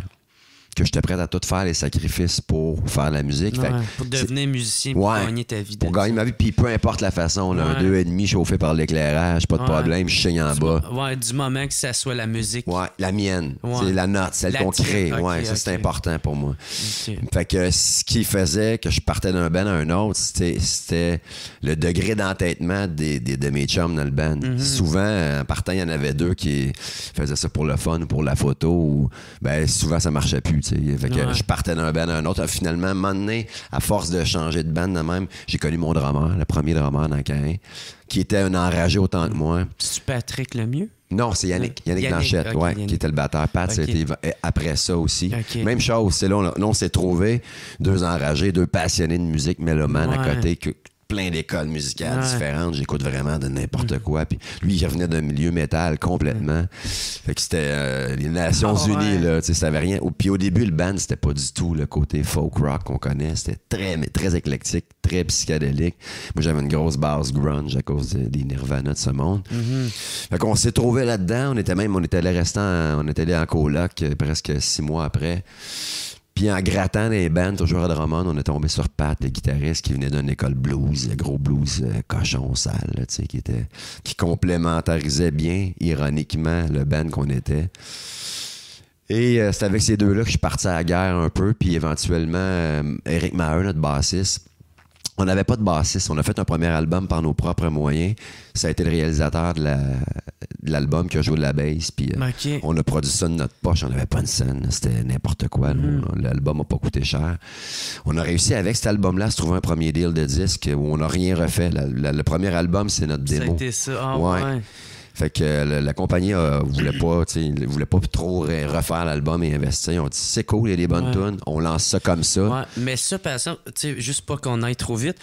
que j'étais prêt à tout faire les sacrifices pour faire de la musique. Ouais, pour devenir musicien, pour gagner ta vie. Pour gagner ma vie, puis peu importe la façon. Là, un 2,5 chauffé par l'éclairage, pas de problème, je chigne en bas. Ouais, du moment que ça soit la musique. Ouais, la mienne. C'est la note, celle qu'on crée. Ça, c'est important pour moi. Fait que ce qui faisait que je partais d'un band à un autre, c'était le degré d'entêtement de mes chums dans le band. Souvent, en partant, il y en avait deux qui faisaient ça pour le fun ou pour la photo. Ou, souvent, ça marchait plus. Fait que je partais d'un band à un autre. Finalement, à un moment donné, à force de changer de band de même, j'ai connu mon drummer, le premier drummer dans Caïn, qui était un enragé autant que moi. C'est Patrick Lemieux? Non, c'est Yannick Blanchette, qui était le batteur. Pat, c'était après ça aussi. Même chose, c'est là, on s'est trouvés, deux enragés, deux passionnés de musique mélomanes à côté, plein d'écoles musicales différentes. J'écoute vraiment de n'importe quoi. Puis lui, il revenait d'un milieu métal complètement. Fait que c'était les Nations Unies, là. Tu sais, ça avait rien. Puis au début, le band, c'était pas du tout le côté folk rock qu'on connaît. C'était très éclectique, très psychédélique. Moi, j'avais une grosse base grunge à cause des Nirvana de ce monde. Fait qu'on s'est trouvés là-dedans. On était allé en coloc presque 6 mois après. Puis en grattant les bands, toujours à Drummond, on est tombé sur Pat, le guitariste, qui venait d'une école blues, gros blues cochon sale, là, qui complémentarisait bien, ironiquement, le band qu'on était. Et c'est avec ces deux-là que je suis parti à la guerre un peu, puis éventuellement, Eric Maher, notre bassiste, on n'avait pas de bassiste. On a fait un premier album par nos propres moyens. Ça a été le réalisateur de l'album qui a joué de la bass. Puis on a produit ça de notre poche. On n'avait pas une scène. C'était n'importe quoi. L'album n'a pas coûté cher. On a réussi avec cet album-là à se trouver un premier deal de disque où on n'a rien refait. Le premier album, c'est notre démo. C'était ça. Ouais. Fait que la compagnie voulait pas trop refaire l'album et investir. Ils ont dit c'est cool, il y a des bonnes tunes, on lance ça comme ça. Ouais, mais ça, par exemple, juste pas qu'on aille trop vite,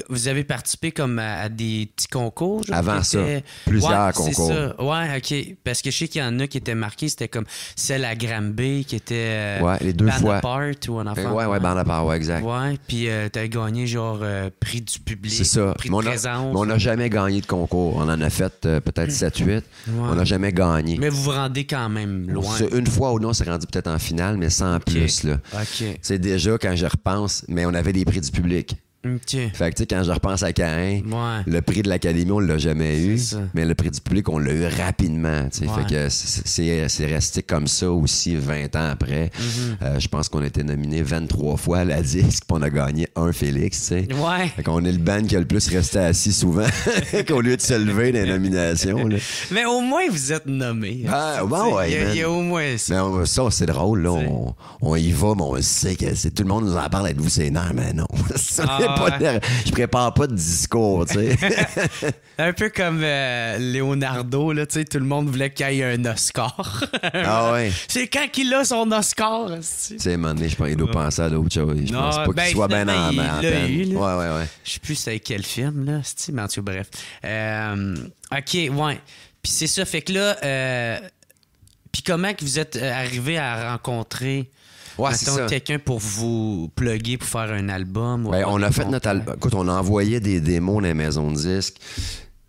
Vous avez participé comme à des petits concours? Genre, avant ça, plusieurs concours. C'est ça. Ouais, OK. Parce que je sais qu'il y en a qui étaient marqués, c'était comme celle à Granby qui était les 2 fois. Bonaparte ou un enfant. Ouais, Bonaparte, ouais, exact. Ouais, puis t'as gagné genre prix du public, c'est ça. prix de présence. Mais on n'a jamais gagné de concours. On en a fait peut-être 7-8. Ouais. On n'a jamais gagné. Mais vous vous rendez quand même loin. Une fois ou non, on s'est rendu peut-être en finale, mais sans plus. Là. OK. C'est déjà, quand je repense, mais on avait des prix du public. Okay. Fait que tu sais, quand je repense à Caïn, le prix de l'Académie, on l'a jamais eu, mais le prix du public, on l'a eu rapidement. Fait que c'est resté comme ça aussi 20 ans après. Je pense qu'on a été nominé 23 fois à la disque, puis on a gagné un Félix. T'sais. Ouais. Fait qu'on est le band qui a le plus resté assis souvent qu'au lieu de se lever dans les nominations. Là. Mais au moins, vous êtes nommé. Ah, ouais, il y a au moins ça. Mais ça, c'est drôle. Là. On y va, mais on sait que tout le monde nous en parle. Êtes-vous sénère? Mais non. Je prépare pas de discours, tu sais. Un peu comme Leonardo, là, tu sais, tout le monde voulait qu'il y ait un Oscar. Ah ouais. C'est quand qu'il a son Oscar. Tu sais, à un moment donné, je pense qu'il doit penser à d'autres choses. Je pense pas qu'il soit bien en peine. Ouais. Je sais plus c'était quel film, là, mais en tout cas, bref. OK, ouais. Puis c'est ça, fait que là, puis comment que vous êtes arrivé à rencontrer... mettons quelqu'un pour vous plugger pour faire un album. On a fait notre album. Écoute, on a envoyé des démos dans les maisons de disques.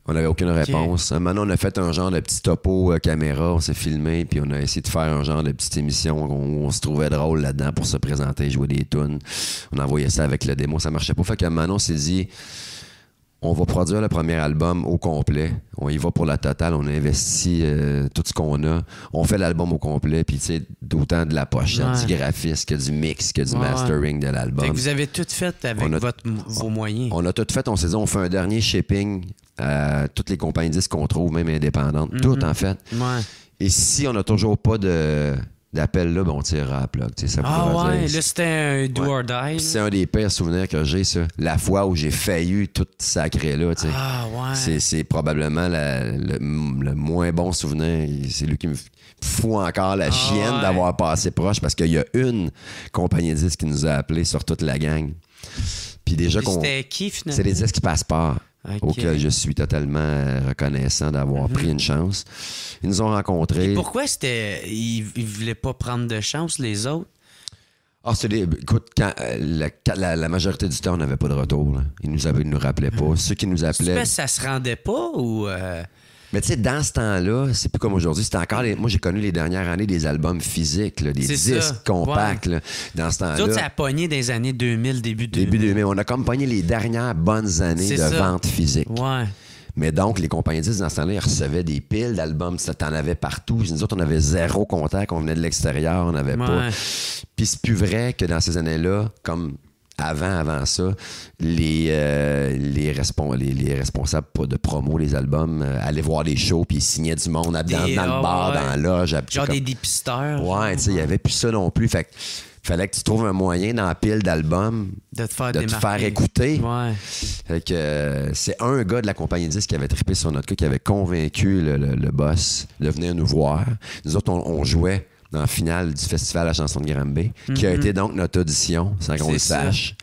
On n'avait aucune réponse. Maintenant, on a fait un genre de petit topo caméra. On s'est filmé, puis on a essayé de faire un genre de petite émission où on se trouvait drôle là-dedans pour se présenter, jouer des tunes. On a envoyé ça avec la démo. Ça marchait pas. Fait que maintenant, on s'est dit... On va produire le premier album au complet. On y va pour la totale. On investit tout ce qu'on a. On fait l'album au complet. Puis, tu sais, d'autant de la pochette, du graphisme, que du mix, que du mastering de l'album. Fait que vous avez tout fait avec vos moyens. On a tout fait. On s'est dit, on fait un dernier shipping à toutes les compagnies disques qu'on trouve, même indépendantes. Tout, en fait. Ouais. Et si on n'a toujours pas d'appel là, on tirera à plat. Ça là, c'était un do or die. C'est un des pires souvenirs que j'ai, ça. La fois où j'ai failli tout sacré là. C'est probablement le moins bon souvenir. C'est lui qui me fout encore la chienne d'avoir passé proche parce qu'il y a une compagnie de disques qui nous a appelés sur toute la gang. Puis déjà c'était qui, finalement? C'est les disques qui passent par. Auquel je suis totalement reconnaissant d'avoir pris une chance. Ils nous ont rencontrés. Et pourquoi ils voulaient pas prendre de chance, les autres? Écoute, la majorité du temps, on n'avait pas de retour. Là. Ils nous rappelaient pas. Ceux qui nous appelaient... Ça se rendait pas ou... Mais tu sais, dans ce temps-là, c'est plus comme aujourd'hui. C'était encore moi, j'ai connu les dernières années des albums physiques, là, des disques compacts. Là, dans ce temps-là. D'autres, ça a pogné des années 2000, début 2000. Début 2000. On a comme pogné les dernières bonnes années de vente physique. Ouais. Mais donc, les compagnies disques, dans ce temps-là, ils recevaient des piles d'albums. T'en avais partout. Nous autres, on avait zéro contact. On venait de l'extérieur. On n'avait pas. Puis c'est plus vrai que dans ces années-là, comme... Avant ça, les responsables de promo des albums allaient voir des shows puis ils signaient du monde dans le bar, dans la loge. Genre des dépisteurs. Ouais, tu sais, il n'y avait plus ça non plus. Fait que fallait que tu trouves un moyen dans la pile d'albums de te faire écouter. Ouais. Fait que c'est un gars de la compagnie disque qui avait trippé sur notre cas, qui avait convaincu le boss de venir nous voir. Nous autres, on jouait dans la finale du festival La Chanson de Granby, qui a été donc notre audition, sans qu'on le sache.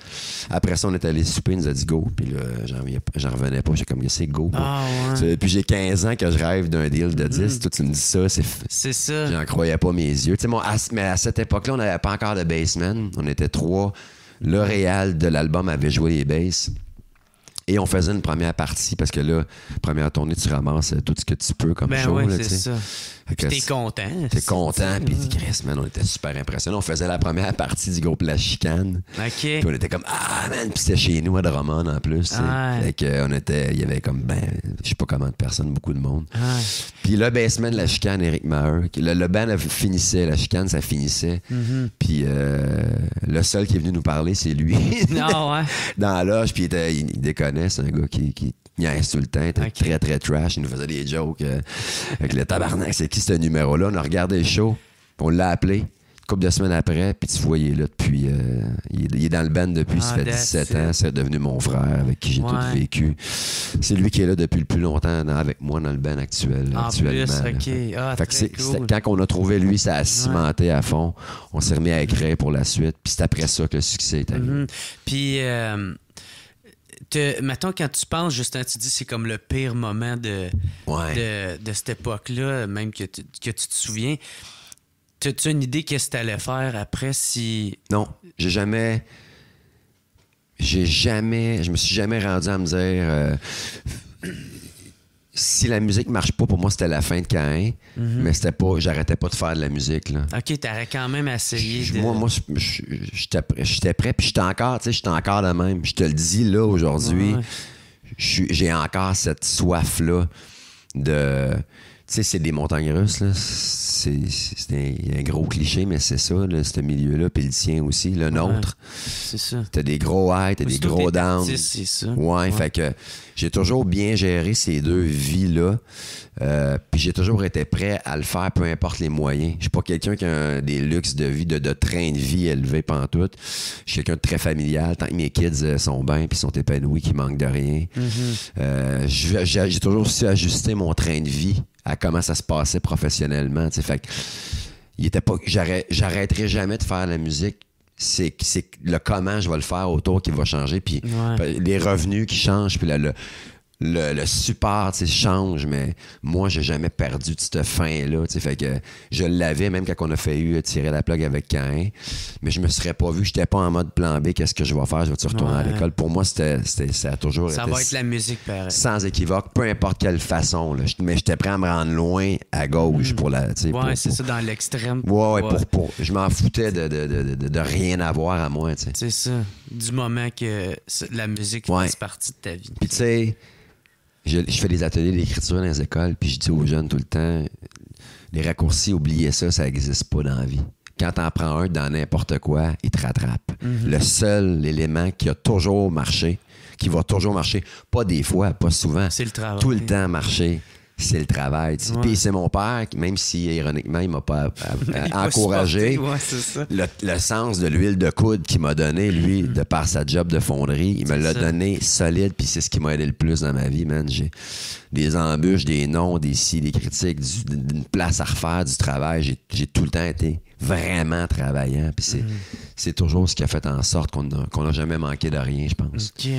Après ça, on est allé souper, il nous a dit go, puis là, j'en revenais pas, j'ai comme, c'est go. Puis j'ai 15 ans que je rêve d'un deal de 10, toi tu me dis ça, c'est ça. J'en croyais pas mes yeux. Mais à cette époque-là, on n'avait pas encore de bassman, on était 3. Le réal de l'album avait joué les basses. Et on faisait une première partie parce que là, première tournée, tu ramasses tout ce que tu peux comme show. Oui, là, c'est ça. Puis t'es content. T'es content, puis Chris, man, on était super impressionnants. On faisait la première partie du groupe La Chicane. OK. Puis on était comme, man, puis c'était chez nous à Drummond en plus. Fait que il y avait comme, je sais pas comment de personnes, beaucoup de monde. Puis le bassman de La Chicane, Éric Maheu, le band finissait, La Chicane, ça finissait. Puis le seul qui est venu nous parler, c'est lui. Dans la loge, puis il déconnait, c'est un gars qui niaise tout le temps, était très très trash, il nous faisait des jokes avec le tabarnak, c'est qui ce numéro-là? On a regardé le show, on l'a appelé une couple de semaines après, puis tu vois, il est là depuis il est dans le band depuis, ça fait 17 ans, c'est devenu mon frère avec qui j'ai tout vécu. C'est lui qui est là depuis le plus longtemps avec moi dans le band actuellement. Fait que quand on a trouvé lui, ça a cimenté à fond. On s'est remis à écrire pour la suite, puis c'est après ça que le succès est arrivé. Puis Mettons, quand tu penses, Justin, tu dis c'est comme le pire moment de cette époque-là, même que tu te souviens. T'as-tu une idée qu'est-ce que t'allais faire après si... Non, je me suis jamais rendu à me dire si la musique marche pas, pour moi c'était la fin de Caïn, mais c'était pas, j'arrêtais pas de faire de la musique là. OK, t'aurais quand même essayé de... Moi j'étais prêt, puis j'étais encore de même. Je te le dis là aujourd'hui, j'ai encore cette soif là de... Tu sais, c'est des montagnes russes, là. C'est un gros cliché, mais c'est ça, là, ce milieu-là, puis le tien aussi, le nôtre. C'est ça. T'as des gros highs, t'as des gros downs. C'est ça. Ouais, fait que j'ai toujours bien géré ces deux vies-là. Puis j'ai toujours été prêt à le faire, peu importe les moyens. Je suis pas quelqu'un qui a des luxes de vie, de train de vie élevé pantoute. Je suis quelqu'un de très familial. Tant que mes kids sont bien puis sont épanouis, qu'ils manquent de rien. J'ai toujours su ajuster mon train de vie à comment ça se passait professionnellement. T'sais. Fait que il était pas. J'arrêterai jamais de faire la musique. C'est le comment je vais le faire autour qui va changer. Puis les revenus qui changent. Puis le support change, mais moi, j'ai jamais perdu de cette fin-là. Fait que je l'avais, même quand on a failli tirer la plug avec Caïn, mais je me serais pas vu, j'étais pas en mode plan B, qu'est-ce que je vais faire, je vais retourner à l'école. Pour moi, ça a toujours été... Ça va être la musique, pareil. Sans équivoque, peu importe quelle façon. Là. Mais j'étais prêt à me rendre loin à gauche pour la... c'est ça, dans l'extrême. Je m'en foutais de rien avoir à moi. T'sais. C'est ça, du moment que la musique fasse partie de ta vie. Puis tu sais... Je fais des ateliers d'écriture dans les écoles, puis je dis aux jeunes tout le temps, les raccourcis, oubliez ça, ça n'existe pas dans la vie. Quand t'en prends un dans n'importe quoi, il te rattrape. Le seul élément qui a toujours marché, qui va toujours marcher, pas des fois, pas souvent, c'est le travail. Tout le temps marcher, c'est le travail. Puis c'est mon père, même si ironiquement, il m'a pas encouragé, le sens de l'huile de coude qu'il m'a donné, lui, de par sa job de fonderie, il me l'a donné solide, puis c'est ce qui m'a aidé le plus dans ma vie, man. J'ai des embûches, des noms, des si, des critiques, d'une place à refaire, du travail. J'ai tout le temps été vraiment travaillant, puis c'est toujours ce qui a fait en sorte qu'on n'a jamais manqué de rien, je pense. OK.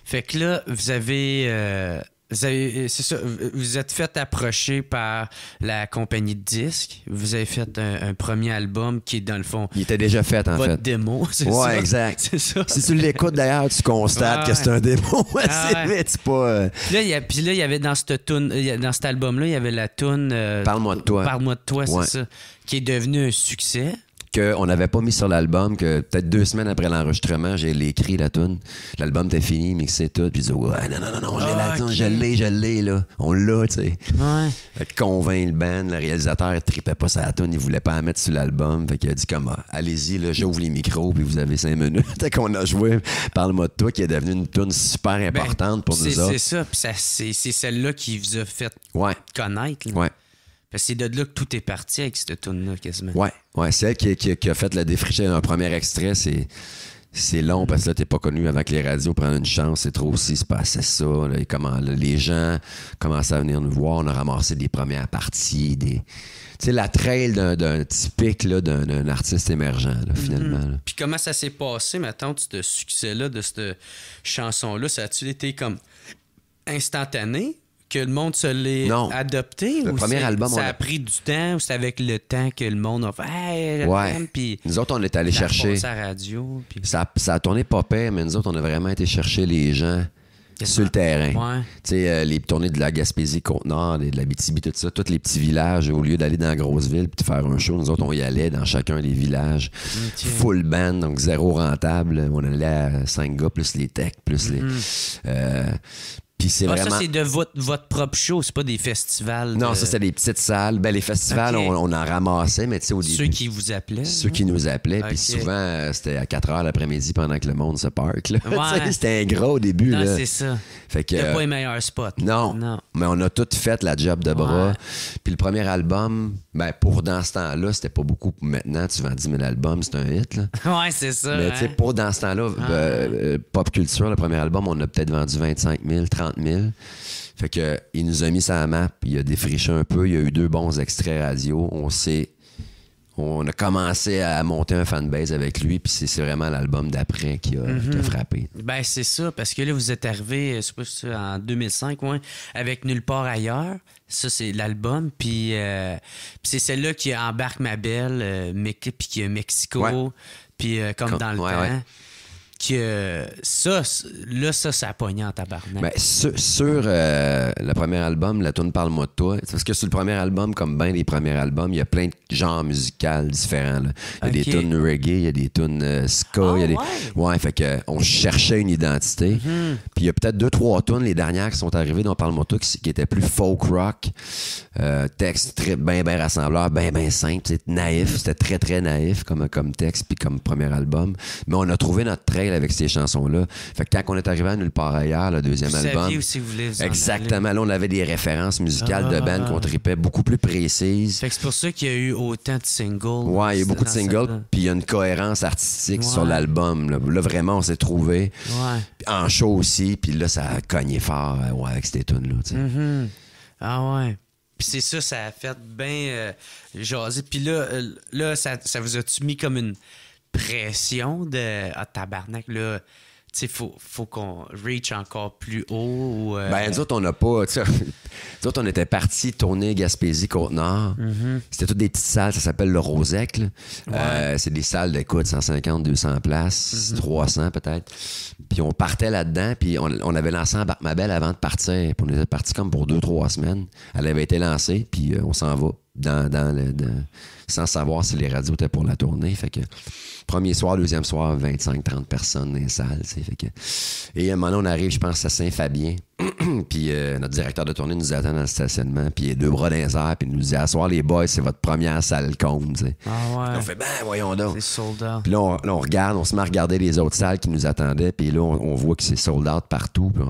Fait que là, vous avez c'est ça, vous êtes fait approcher par la compagnie de disques. Vous avez fait un premier album qui est dans le fond... Il était déjà fait, en fait. Votre démo, c'est ça? Ouais, exact. C'est ça. Si tu l'écoutes, d'ailleurs, tu constates que c'est un démo. C'est pas... Puis là, il y avait dans cette tune, dans cet album-là, il y avait la tune... Parle-moi de toi. Parle-moi de toi, c'est ça. Qui est devenu un succès. Qu'on n'avait pas mis sur l'album, que peut-être 2 semaines après l'enregistrement, j'ai écrit la toune. L'album était fini, mixé tout, puis je dis ouais, non, j'ai la toune, je l'ai, là. On l'a, tu sais. Ouais. Fait que convainc le band, le réalisateur, il tripait pas sa toune, il voulait pas la mettre sur l'album. Fait qu'il a dit comme, allez-y, là, j'ouvre les micros, puis vous avez 5 minutes. Fait qu'on a joué Parle-moi de toi, qui est devenu une toune super importante pour nous autres. C'est ça, puis c'est celle-là qui vous a fait connaître. Là. Ouais. Parce que c'est de là que tout est parti avec cette tune-là, quasiment. Ouais, c'est elle qui a fait la défricher. Un premier extrait, c'est long parce que là, t'es pas connu avant que les radios prennent une chance. C'est trop aussi, c'est pas assez ça. Là, les gens commencent à venir nous voir. On a ramassé des premières parties, tu sais, la trail d'un typique là, d'un artiste émergent, là, finalement. Là. Puis comment ça s'est passé, maintenant, ce succès-là de cette chanson-là? Ça a-tu été comme instantané? Que le monde se l'ait adopté? Le premier album, ça a pris du temps ou c'est avec le temps que le monde a fait hey, puis nous autres, on est allé chercher. Ça radio, puis... ça a tourné pas pire, mais nous autres, on a vraiment été chercher les gens sur le terrain. Tu sais, les tournées de la Gaspésie, Côte-Nord, de la Abitibi, tout ça, tous les petits villages, au lieu d'aller dans la grosse ville puis de faire un show, nous autres, on y allait dans chacun des villages. Full band, donc 0 rentable. On allait à 5 gars, plus les techs, plus les... Puis c'est vraiment... Ça, c'est de votre propre show, c'est pas des festivals. Non, ça, c'était des petites salles. Ben, les festivals, on en ramassait, mais tu sais, au début... Ceux qui vous appelaient. Ceux qui nous appelaient. Puis souvent, c'était à 4 h l'après-midi pendant que le monde se parque. Là. C'était un gros au début. Non, là. c'est ça. Fait que, c'était pas les meilleurs spots. Non. Mais on a tout fait la job de bras. Puis le premier album, ben, pour dans ce temps-là, c'était pas beaucoup. Maintenant, tu vends 10 000 albums, c'est un hit. Là. Ouais, c'est ça. Mais tu sais, pour dans ce temps-là, Pop Culture, le premier album, on a peut-être vendu 25 000, 30 000. Fait que il nous a mis ça à la map, il a défriché un peu, il y a eu 2 bons extraits radio, on s'est on a commencé à monter un fanbase avec lui, puis c'est vraiment l'album d'après qui a frappé. Ben, c'est ça, parce que là, vous êtes arrivé, je sais pas si c'est en 2005, ouais, avec Nulle part ailleurs. Ça, c'est l'album. Puis c'est celle-là qui embarque ma belle, puis qui a Mexico, puis comme dans le temps. Ouais. Que ça a pogné en tabarnak. Ben, sur le premier album, la tune Parle-moi de toi, c'est parce que sur le premier album, comme bien les premiers albums, il y a plein de genres musicaux différents. Là. Il y a des tunes reggae, il y a des tunes ska, il y a des... Ouais, fait que on cherchait une identité. Puis il y a peut-être 2-3 tunes, les dernières qui sont arrivées dans Parle-moi de toi, qui étaient plus folk rock, texte très bien rassembleur, bien simple, c'est naïf, c'était très très naïf comme texte puis comme premier album. Mais on a trouvé notre trait avec ces chansons-là. Fait que quand on est arrivé à Nulle part ailleurs, le deuxième album... Vous saviez où vous voulez vous exactement. Là, on avait des références musicales de band qu'on tripait beaucoup plus précises. Fait que c'est pour ça qu'il y a eu autant de singles. Ouais, il y a eu beaucoup de singles, puis il y a une cohérence artistique sur l'album. Là, vraiment, on s'est trouvé. Ouais. En show aussi, puis là, ça a cogné fort avec ces tunes-là. Ah ouais. Puis c'est ça, ça a fait bien jaser. Puis là ça vous a-tu mis comme une pression de tabarnak, là, tu sais, faut qu'on reach encore plus haut. Ben, nous autres, on n'a pas. Nous autres, on était partis tourner Gaspésie, Côte-Nord. C'était toutes des petites salles, ça s'appelle le Rosec. C'est des salles d'écoute, 150, 200 places, 300 peut-être. Puis on partait là-dedans, puis on avait lancé Embarque ma belle avant de partir. Puis on était partis comme pour 2-3 semaines. Elle avait été lancée, puis on s'en va sans savoir si les radios étaient pour la tournée. Fait que premier soir, deuxième soir, 25-30 personnes dans les salles. Fait que... Et à un moment donné, on arrive, je pense, à Saint-Fabien. Puis notre directeur de tournée nous attend dans le stationnement. Puis il a 2 bras dans les airs. Puis il nous dit, à soir, les boys, c'est votre première salle compte. Ah ouais. On fait, ben voyons donc. C'est sold out. Puis là, on regarde, on se met à regarder les autres salles qui nous attendaient. Puis là, on voit que c'est sold out partout. Puis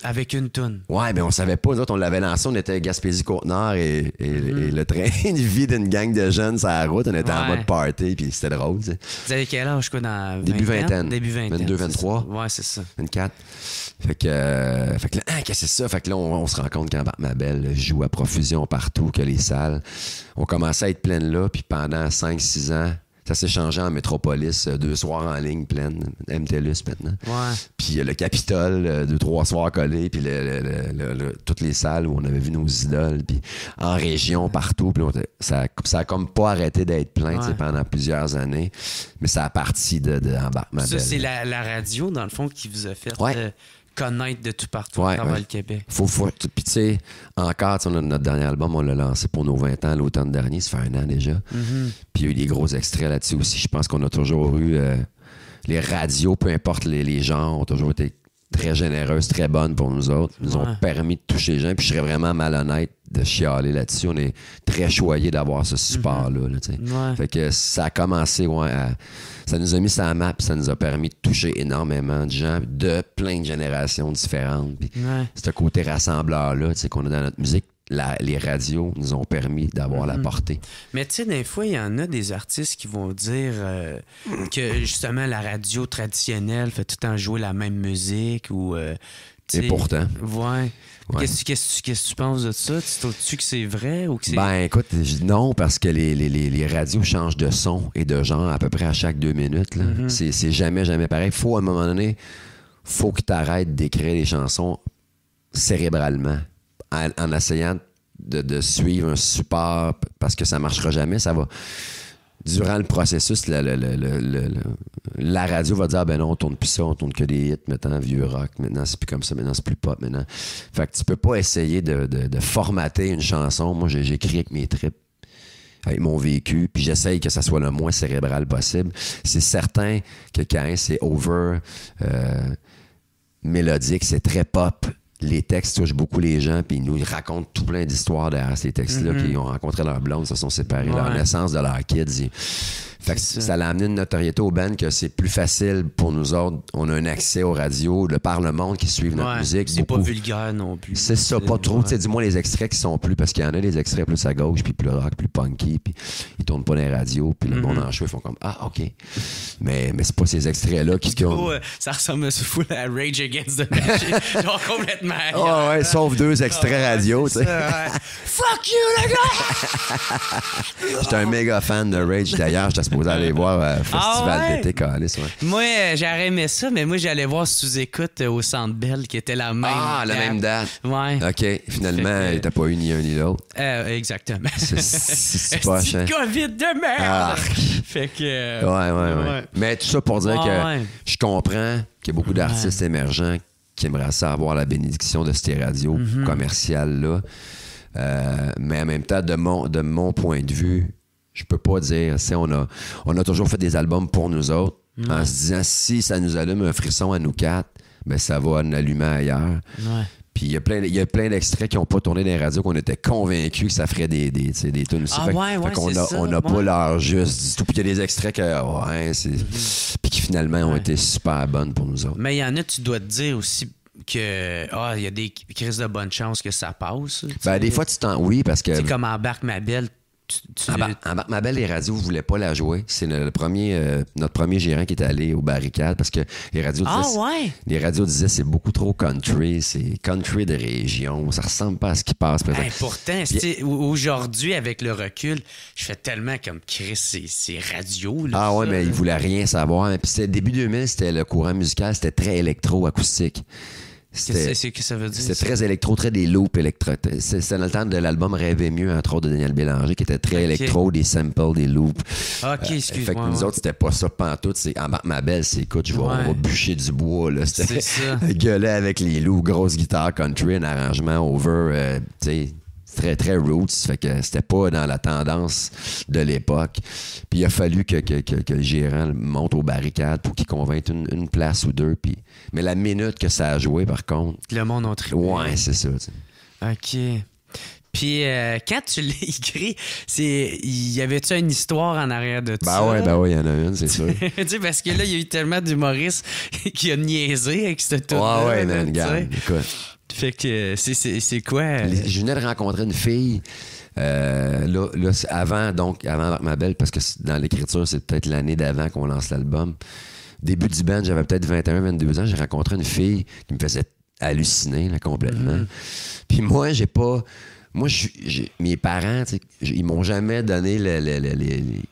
avec une toune. Ouais, mais on savait pas. Nous autres, on l'avait lancé, on était à Gaspésie-Côte-Nord et le train de vie d'une gang de jeunes sur la route. On était en mode party, puis c'était drôle. T'sais. Vous avez quel âge, quoi, dans début vingtaine? Début vingtaine. 22, 23. Ouais, c'est ça. 24. Fait que là, qu'est-ce que c'est ça? Fait que là, on se rend compte qu'Embarque ma belle joue à profusion partout, que les salles ont commencé à être pleines là, puis pendant 5-6 ans, ça s'est changé en métropolis, 2 soirs en ligne pleine, MTLUS maintenant. Ouais. Puis le Capitole, 2-3 soirs collés, puis toutes les salles où on avait vu nos idoles, puis en région, partout. Puis ça a comme pas arrêté d'être plein pendant plusieurs années, mais ça a parti de Embarque ma belle. Ça, c'est la radio, dans le fond, qui vous a fait... connaître de tout partout à travers le Québec. Puis tu sais, encore, notre dernier album, on l'a lancé pour nos 20 ans l'automne dernier, ça fait 1 an déjà. Puis il y a eu des gros extraits là-dessus aussi. Je pense qu'on a toujours eu... les radios, peu importe les genres, ont toujours été très généreuses, très bonnes pour nous autres. Ils nous ont permis de toucher les gens. Puis je serais vraiment malhonnête de chialer là-dessus. On est très choyés d'avoir ce support-là. Fait que ça a commencé, ça nous a mis sur la map, ça nous a permis de toucher énormément de gens de plein de générations différentes. Puis ce côté rassembleur-là qu'on a dans notre musique, les radios nous ont permis d'avoir la portée. Mais tu sais, des fois, il y en a des artistes qui vont dire que justement la radio traditionnelle fait tout le temps jouer la même musique ou... Et pourtant. Ouais. Qu'est-ce que tu penses de ça? Tu trouves-tu que c'est vrai ou que c'est... Ben écoute, non, parce que les radios changent de son et de genre à peu près à chaque 2 minutes. Là. C'est jamais pareil. Faut, à un moment donné, faut que tu arrêtes d'écrire les chansons cérébralement en essayant de suivre un support parce que ça marchera jamais. Ça va... Durant le processus, la radio va dire ben non, on tourne plus ça, on tourne que des hits maintenant, vieux rock, maintenant c'est plus comme ça, maintenant c'est plus pop maintenant. Fait que tu peux pas essayer de formater une chanson. Moi, j'écris avec mes tripes, avec mon vécu, puis j'essaye que ça soit le moins cérébral possible. C'est certain que quand c'est over mélodique, c'est très pop. Les textes touchent beaucoup les gens, puis ils nous racontent tout plein d'histoires derrière ces textes-là, qu'ils ont rencontré leur blonde, se sont séparés, leur naissance de leurs kids. Fait que ça l'a amené une notoriété au band que c'est plus facile pour nous autres. On a un accès aux radios, de par le monde qui suivent notre musique. C'est pas vulgaire non plus. C'est ça, pas trop. Tu sais, dis-moi les extraits qui sont plus, parce qu'il y en a des extraits plus à gauche, puis plus rock, plus punky, puis ils tournent pas dans les radios, puis le monde en show, ils font comme ah, OK. Mais c'est pas ces extraits-là qui ont. Ça ressemble à fou à Rage Against the Machine. Genre complètement. Oh, ouais, sauf 2 extraits radio, tu sais. Fuck you, le gars! J'étais un méga fan de Rage d'ailleurs, j'étais supposé aller voir Festival d'été, Calice, Moi, j'aurais aimé ça, mais moi, j'allais voir sous-écoute au Centre Bell, qui était la même date. Ah, la même date. Ouais. OK, finalement, il t'a pas eu ni un ni l'autre. Exactement. C'est poche, hein. COVID de merde! Fait que... Ouais. Mais tout ça pour dire que je comprends qu'il y a beaucoup d'artistes émergents qui aimeraient ça avoir la bénédiction de ces radios commerciales-là. Mais en même temps, de mon point de vue, je peux pas dire, on a toujours fait des albums pour nous autres, en se disant, si ça nous allume un frisson à nous 4, ben ça va en allumer ailleurs. Ouais. Puis il y a plein d'extraits qui n'ont pas tourné dans les radios qu'on était convaincus que ça ferait des tunes aussi. On n'a pas l'heure juste du tout. Puis il y a des extraits puis qui finalement ont été super bonnes pour nous autres. Mais il y en a, tu dois te dire aussi que il y a des crises de bonne chance que ça passe. Ben, des fois, oui, parce que... C'est comme Embarque ma belle. Embarque ma belle, les radios ne voulaient pas la jouer. C'est notre premier gérant qui est allé aux barricades parce que les radios disaient... Les radios disaient c'est beaucoup trop country, c'est country de région, ça ressemble pas à ce qui passe. Pourtant, aujourd'hui, avec le recul, je fais tellement comme Chris, ces radios. Là, mais ils voulaient rien savoir. Puis c'était début 2000, c'était le courant musical, c'était très électro-acoustique. Qu'est-ce que ça veut dire? C'était très électro, très des loops électro. C'était dans le temps de l'album Rêver mieux, entre autres de Daniel Bélanger, qui était très électro, des samples, des loops. OK, excuse-moi. Fait que nous autres, c'était pas ça pantoute. C'est Embarque ma belle, écoute, on va bûcher du bois. Là. C'était gueuler avec les loups, grosse guitare country, un arrangement over, tu sais. Très, très roots, fait que c'était pas dans la tendance de l'époque. Puis il a fallu que le gérant monte aux barricades pour qu'il convainque une place ou deux. Mais la minute que ça a joué, par contre... Le monde a trippé. Ouais, c'est ça. T'sais. OK. Puis quand tu l'as écrit, y avait-tu une histoire en arrière de ça? Ouais, il y en a une, c'est sûr. Tu sais, parce que là, il y a eu tellement d'humoristes qui ont niaisé avec cette tournée. Ouais, man, regarde, écoute. Fait que c'est quoi? Je venais de rencontrer une fille avant ma belle, parce que dans l'écriture, c'est peut-être l'année d'avant qu'on lance l'album. Début du band, j'avais peut-être 21, 22 ans, j'ai rencontré une fille qui me faisait halluciner là, complètement. Puis moi, mes parents, ils m'ont jamais donné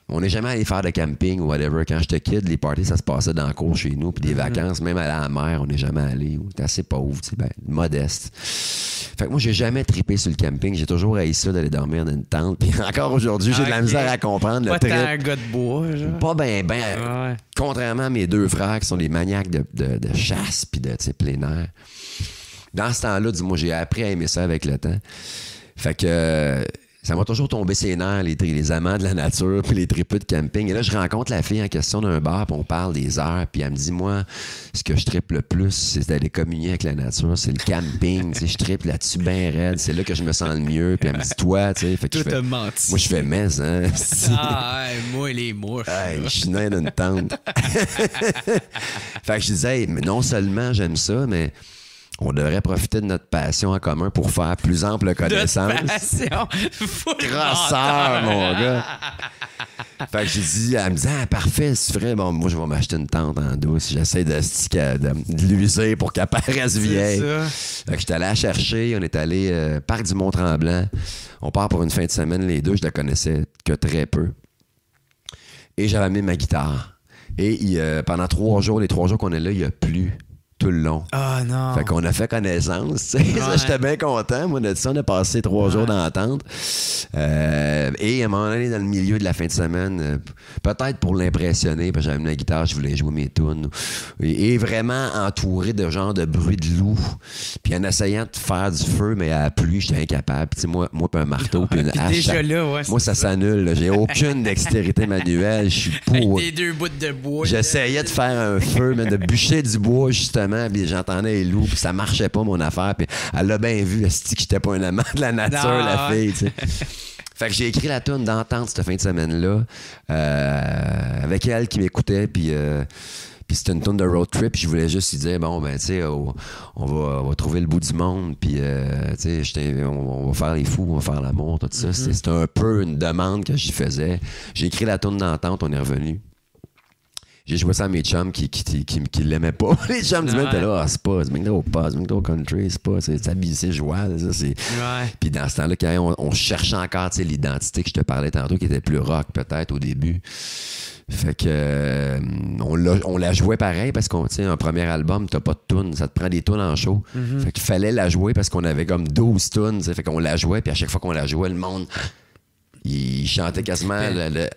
on n'est jamais allé faire de camping ou whatever. Quand j'étais kid, les parties, ça se passait dans la cour chez nous. Puis des vacances, même aller à la mer, on n'est jamais allé. On était assez pauvres, modeste. Fait que moi, j'ai jamais trippé sur le camping. J'ai toujours haï ça d'aller dormir dans une tente. Puis encore aujourd'hui, j'ai de la misère à comprendre le trip. Pas tant un gars de bois, genre. Pas ben. Contrairement à mes 2 frères qui sont des maniaques de chasse puis de plein air. Dans ce temps-là, dis-moi, j'ai appris à aimer ça avec le temps. Fait que ça m'a toujours tombé ses nerfs, les amants de la nature puis les tripeux de camping. Et là, je rencontre la fille en question d'un bar, puis on parle des heures, puis elle me dit, moi, ce que je trippe le plus, c'est d'aller communier avec la nature, c'est le camping. Je trippe là-dessus bien raide, c'est là que je me sens le mieux. Puis elle me dit, toi, tu sais. Toi, t'as menti. Moi, je fais messe, hein. Moi, les mouches. Je suis né dans une tente. Fait que je disais, mais non seulement j'aime ça, mais... on devrait profiter de notre passion en commun pour faire plus ample connaissance. Notre passion! Crosseur, mon gars! Fait que j'ai dit, elle me dit, parfait, c'est vrai, bon, moi, je vais m'acheter une tente en douce. J'essaie de l'user pour qu'elle paraisse vieille. Fait que j'étais allé la chercher, on est allé Parc du Mont-Tremblant. On part pour une fin de semaine, les deux, je la connaissais que très peu. Et j'avais amené ma guitare. Et pendant les 3 jours qu'on est là, il a plu. Tout le long. Ah non. Fait qu'on a fait connaissance. Ça, j'étais bien content. Moi, de ça, on a passé 3 jours dans la tente. Et à un moment donné, dans le milieu de la fin de semaine, peut-être pour l'impressionner, parce que j'avais la guitare, je voulais jouer mes tunes. Et vraiment entouré de genre de bruit de loup. Puis en essayant de faire du feu, mais à la pluie, j'étais incapable. Puis moi, puis un marteau, puis une hache. Déjà là, moi, ça s'annule. J'ai aucune dextérité manuelle. Je suis pour. Avec des 2 bouts de bois. J'essayais de faire un feu, mais de bûcher du bois, justement. Puis j'entendais les loups, puis ça marchait pas mon affaire. Puis elle l'a bien vu, que j'étais pas un amant de la nature, la fille, tu sais. Fait que j'ai écrit la tune d'entente cette fin de semaine-là avec elle qui m'écoutait, puis c'était une tune de road trip, je voulais juste lui dire, bon, ben, tu sais, on va trouver le bout du monde, puis, tu sais, on va faire les fous, on va faire l'amour, tout ça. C'était un peu une demande que j'y faisais. J'ai écrit la tune d'entente, on est revenu. J'ai joué ça à mes chums qui l'aimaient pas. Les chums du même étaient là, c'est pas, c'est McDo country, c'est joual, ça, c'est... Ouais. Puis dans ce temps-là, quand on cherchait encore, tu sais, l'identité que je te parlais tantôt, qui était plus rock, peut-être, au début. Fait que on la jouait pareil parce qu'on, tu sais, un premier album, t'as pas de tunes, ça te prend des tunes en show. Fait qu'il fallait la jouer parce qu'on avait comme 12 tunes, fait qu'on la jouait, puis à chaque fois qu'on la jouait, le monde... Il chantait quasiment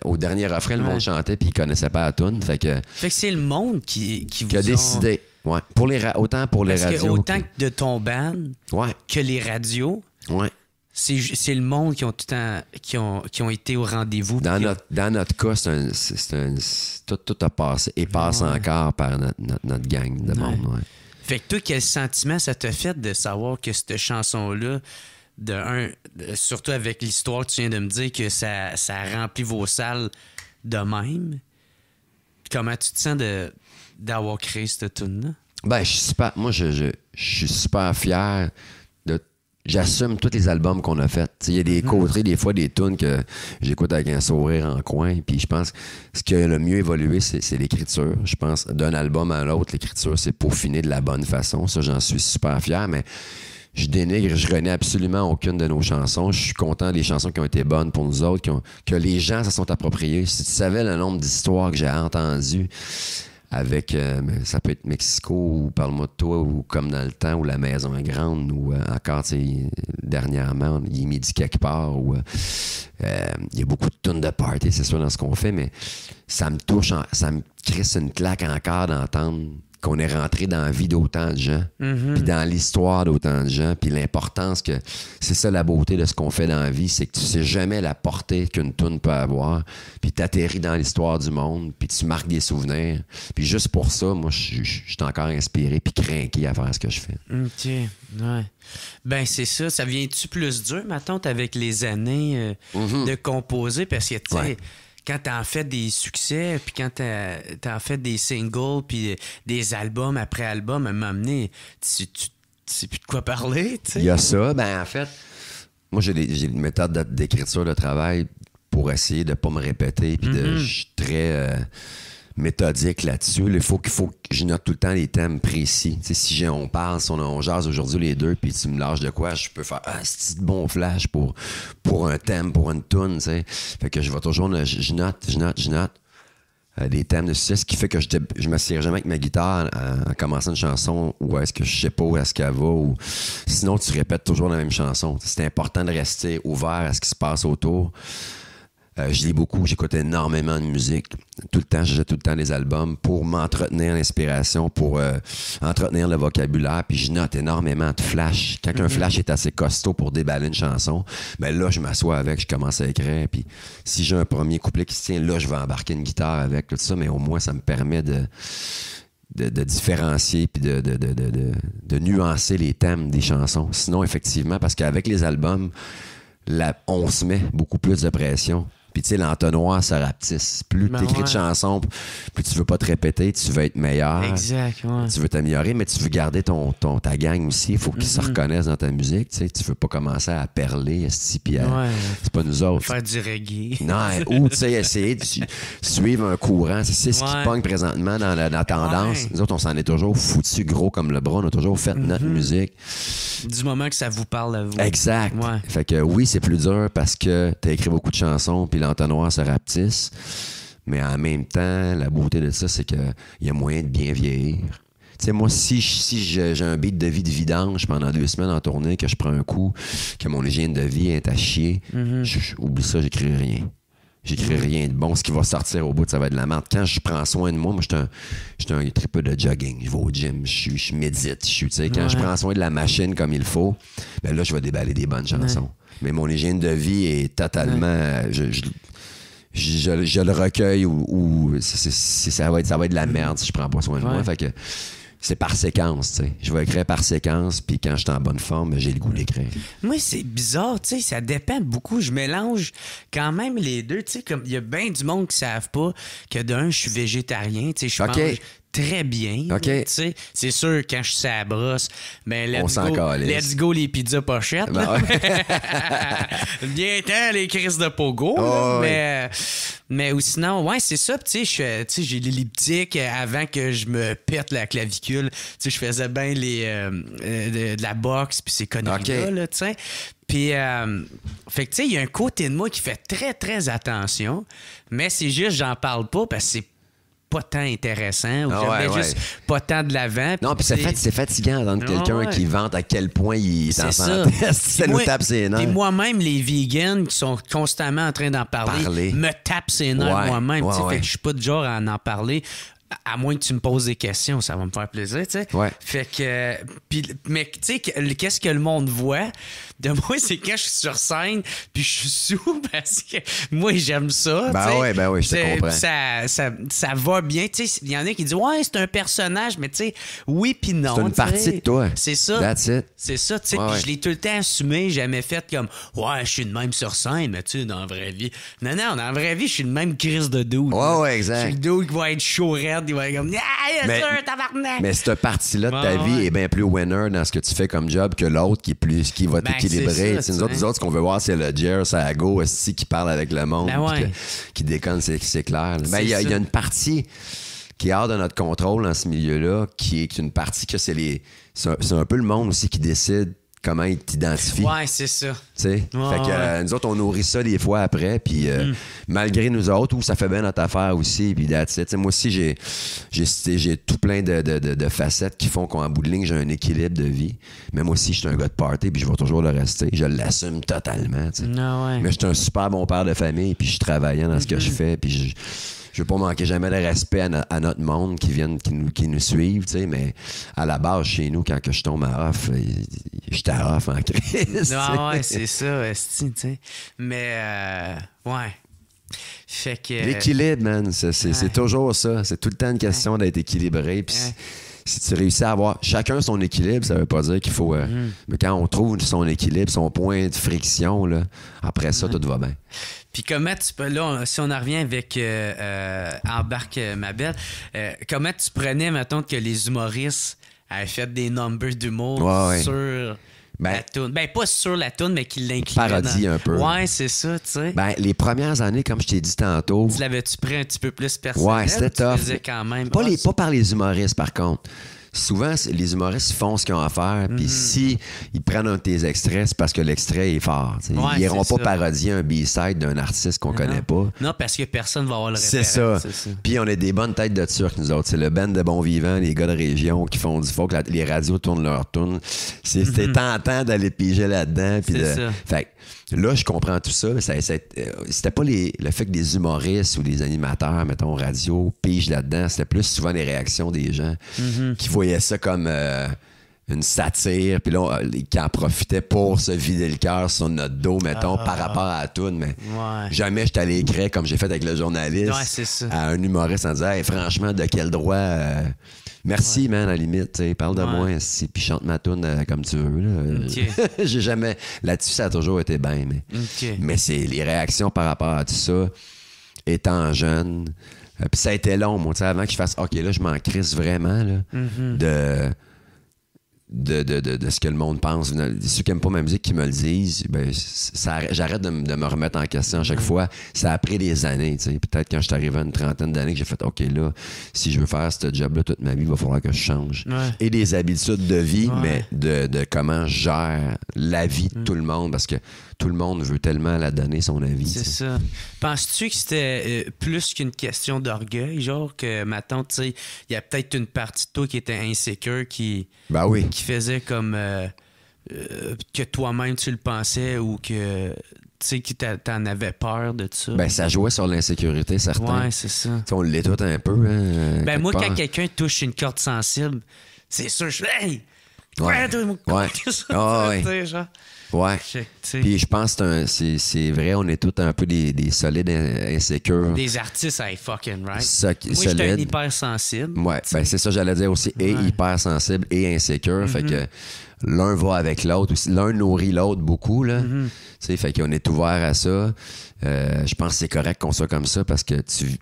au dernier refrain, le monde chantait puis il connaissait pas la tune. Fait que c'est le monde qui vous a décidé. Ouais. Autant pour les radios. Autant que de ton band que les radios. Ouais. C'est le monde qui ont tout le temps qui ont été au rendez-vous. Dans notre cas, tout a passé et passe encore par notre gang de monde. Ouais. Fait que toi, quel sentiment ça t'a fait de savoir que cette chanson-là, surtout avec l'histoire que tu viens de me dire, que ça remplit vos salles de même. Comment tu te sens d'avoir créé cette tune-là? Ben, je suis super fier j'assume tous les albums qu'on a faits. Il y a des côtés, des fois, des tunes que j'écoute avec un sourire en coin. Puis je pense que ce qui a le mieux évolué, c'est l'écriture. Je pense d'un album à l'autre, l'écriture, c'est peaufiné de la bonne façon. Ça, j'en suis super fier, mais je dénigre, je renie absolument aucune de nos chansons. Je suis content des chansons qui ont été bonnes pour nous autres, que les gens se sont appropriés. Si tu savais le nombre d'histoires que j'ai entendues avec, ça peut être Mexico ou Parle-moi de toi ou Comme dans le temps ou La maison est grande ou encore, tu sais, dernièrement, Il est midi quelque part ou il y a beaucoup de tunes de party, c'est sûr, dans ce qu'on fait, mais ça me touche, ça me crisse une claque encore d'entendre qu'on est rentré dans la vie d'autant de gens, puis dans l'histoire d'autant de gens, puis l'importance que... C'est ça la beauté de ce qu'on fait dans la vie, c'est que tu sais jamais la portée qu'une toune peut avoir, puis t'atterris dans l'histoire du monde, puis tu marques des souvenirs. Puis juste pour ça, moi, je suis encore inspiré puis craqué à faire ce que je fais. OK, ouais. Ben, c'est ça. Ça vient-tu plus dur, ma tante, avec les années de composer? Parce que, tu sais... Quand t'en fais des succès, puis quand t'en fais des singles, puis des albums après album, à un moment donné, tu sais plus de quoi parler, tu sais. Il y a ça. Ben, en fait, moi, j'ai une méthode d'écriture de travail pour essayer de pas me répéter, puis je suis très méthodique là-dessus. Il faut que je note tout le temps les thèmes précis. Tu sais, si on parle, si on jase aujourd'hui les deux, puis tu me lâches de quoi, je peux faire c'est de bon flash pour un thème, pour une toune, tu sais. Fait que je vais toujours, je note des thèmes de succès, ce qui fait que je m'assieds jamais avec ma guitare en commençant une chanson où est-ce que je sais pas où est-ce qu'elle va, ou sinon tu répètes toujours la même chanson. C'est important de rester ouvert à ce qui se passe autour. Je lis beaucoup, j'écoute énormément de musique. Tout le temps, j'achète tout le temps des albums pour m'entretenir l'inspiration, pour entretenir le vocabulaire. Puis je note énormément de flash. Quand un flash est assez costaud pour déballer une chanson, ben là, je m'assois avec, je commence à écrire. Puis si j'ai un premier couplet qui se tient, là, je vais embarquer une guitare avec, tout ça. Mais au moins, ça me permet de différencier puis de nuancer les thèmes des chansons. Sinon, effectivement, parce qu'avec les albums, on se met beaucoup plus de pression. Puis tu sais, l'entonnoir, ça rapetisse. Plus tu écris de chansons, plus tu veux pas te répéter, tu veux être meilleur. Exact, ouais. Tu veux t'améliorer, mais tu veux garder ta gang aussi. Il faut qu'ils se reconnaissent dans ta musique. Tu sais, tu veux pas commencer à perler, puis c'est pas nous autres. Faire du reggae. Non, ou tu sais, essayer de suivre un courant. C'est ce qui pogne présentement dans la tendance. Nous autres, on s'en est toujours foutu gros comme le bras. On a toujours fait notre musique. Du moment que ça vous parle à vous. Exact. Ouais. Fait que oui, c'est plus dur parce que t'as écrit beaucoup de chansons, puis l'entonnoir se rapetisse. Mais en même temps, la beauté de ça, c'est qu'il y a moyen de bien vieillir. Tu sais, moi, si j'ai un beat de vie de vidange pendant 2 semaines en tournée, que je prends un coup, que mon hygiène de vie est à chier, oublie ça, j'écris rien. J'écris rien de bon. Ce qui va sortir au bout, ça va être de la merde. Quand je prends soin de moi, je suis un tripeux de jogging. Je vais au gym, je médite. Quand je prends soin de la machine comme il faut, ben là, je vais déballer des bonnes chansons. Ouais. Mais mon hygiène de vie est totalement... Je le recueille ou ça va être de la merde si je prends pas soin de moi. Fait que c'est par séquence, tu sais. Je vais écrire par séquence, puis quand je suis en bonne forme, j'ai le goût d'écrire. Moi, c'est bizarre, tu sais, ça dépend beaucoup. Je mélange quand même les deux, tu sais, comme il y a bien du monde qui savent pas que d'un, je suis végétarien, tu sais, je mange très bien. Okay. Tu sais, c'est sûr, quand je suis à la brosse, ben, let's go les pizzas pochettes. Ben bien temps, les crises de pogo. Oh, mais ou sinon, ouais, c'est ça. Tu sais, j'ai l'elliptique avant que je me pète la clavicule. Tu sais, je faisais bien de la boxe puis ces conneries-là, là, tu sais. Puis, fait que, tu sais, il y a un côté de moi qui fait très, très attention, mais c'est juste, j'en parle pas parce que c'est pas tant intéressant ou juste pas tant de l'avant. Non, puis c'est fatigant d'entendre quelqu'un qui vante à quel point il est en santé. Ça nous tape ses nerfs. Et moi-même, les vegans qui sont constamment en train d'en parler me tapent ses nerfs moi-même. Fait que je suis pas du genre à en parler. À moins que tu me poses des questions, ça va me faire plaisir, tu sais. Ouais. Fait que... mais tu sais, qu'est-ce que le monde voit de moi, c'est quand je suis sur scène puis je suis sous parce que moi, j'aime ça, Ben oui, je te comprends. Ça va bien, tu sais. Il y en a qui disent « Ouais, c'est un personnage », mais tu sais, oui puis non. C'est une partie de toi. C'est ça. That's it. C'est ça, tu sais. Puis je l'ai tout le temps assumé, jamais fait comme « Ouais, je suis de même sur scène, mais tu sais, dans la vraie vie. » Non, dans la vraie vie, je suis le même crise de dude. Ouais, exact. Je suis le dude qui va être chaud raide, il va être comme « mais, tabarnak! » Mais cette partie-là de ta vie est bien plus winner dans ce que tu fais comme job que l'autre qui va t'équilibrer. Nous autres, ce qu'on veut voir, c'est le Jer, c'est go aussi qui parle avec le monde, qui déconne, c'est clair. Il y a une partie qui est hors de notre contrôle dans ce milieu-là, qui est une partie que c'est un peu le monde aussi qui décide comment il t'identifie. Ouais, c'est ça. Fait que nous autres, on nourrit ça des fois après, puis malgré nous autres, où ça fait bien notre affaire aussi, puis moi aussi, j'ai tout plein de facettes qui font qu'en bout de ligne, j'ai un équilibre de vie. Mais moi aussi, je suis un gars de party, puis je vais toujours le rester. Je l'assume totalement, Mais je suis un super bon père de famille, puis je suis travaillant dans ce que je fais, puis je veux pas manquer jamais de respect à notre monde qui nous suivent, tu sais, mais à la base, chez nous, quand que je tombe à off, j'étais à off en crise. Ouais, c'est ça, tu sais. Mais, ouais. Fait que... L'équilibre, man, c'est toujours ça. C'est tout le temps une question d'être équilibré. Puis si tu réussis à avoir chacun son équilibre, ça veut pas dire qu'il faut... Mais quand on trouve son équilibre, son point de friction, là, après ça, tout va bien. Puis comment tu peux, là, si on en revient avec Embarque ma belle, comment tu prenais, mettons, que les humoristes avaient fait des numbers d'humour sur la toune? Ben, pas sur la toune, mais qu'ils l'incluaient. Parodie un peu. Ouais, c'est ça, tu sais. Ben, les premières années, comme je t'ai dit tantôt... Tu l'avais-tu pris un petit peu plus personnel? Ouais, c'était tough. Quand même. Pas par les humoristes, par contre. Souvent, les humoristes font ce qu'ils ont à faire, puis si ils prennent un de tes extraits, c'est parce que l'extrait est fort. Ils n'iront pas parodier un B-side d'un artiste qu'on connaît pas. Non, parce que personne va avoir le référent. C'est ça. Puis on a des bonnes têtes de Turcs, nous autres. C'est le band de bons vivants, les gars de région qui font du folk, les radios tournent leur tune. C'était tentant d'aller piger là-dedans. Fait que là, je comprends tout ça. C'était pas le fait que des humoristes ou des animateurs, mettons, radio, pigent là-dedans. C'était plus souvent les réactions des gens qui voyaient ça comme une satire, puis là, qui en profitaient pour se vider le cœur sur notre dos, mettons, par rapport à la toune. Mais jamais je t'allais écrire, comme j'ai fait avec le journaliste, à un humoriste en disant hey, franchement, de quel droit... Merci, man, à la limite. Parle de moi, puis chante ma toune comme tu veux. Là. J'ai jamais... Là-dessus, ça a toujours été bien. Mais c'est les réactions par rapport à tout ça, étant jeune. Puis ça a été long, moi, avant que je fasse OK, là, je m'en crisse vraiment là, de ce que le monde pense. Ceux qui n'aiment pas ma musique qui me le disent, ben, j'arrête de me remettre en question à chaque fois. Ça a pris des années. Peut-être quand je suis arrivé à une trentaine d'années que j'ai fait OK, là, si je veux faire ce job-là toute ma vie, il va falloir que je change. Et des habitudes de vie, mais de comment je gère la vie de tout le monde, parce que tout le monde veut tellement la donner son avis. C'est ça. Penses-tu que c'était plus qu'une question d'orgueil, genre que, mettons, tu sais, il y a peut-être une partie de toi qui était insécure, qui faisait comme que toi-même tu le pensais ou que tu sais que t'en avais peur de ça? Ben, ça jouait sur l'insécurité, certain. Ouais, c'est ça. T'sais, on l'est tout un peu. Hein, ben, moi, quand quelqu'un touche une corde sensible, c'est sûr, je fais hey! Ouais. Puis je pense que c'est vrai, on est tous un peu des solides insécures. Des artistes, fucking right. Moi, j'étais un hypersensible. Ouais, ben c'est ça, j'allais dire aussi. Et hypersensible et insécure. Fait que l'un va avec l'autre. L'un nourrit l'autre beaucoup, là. Fait qu'on est ouvert à ça. Je pense que c'est correct qu'on soit comme ça parce que tu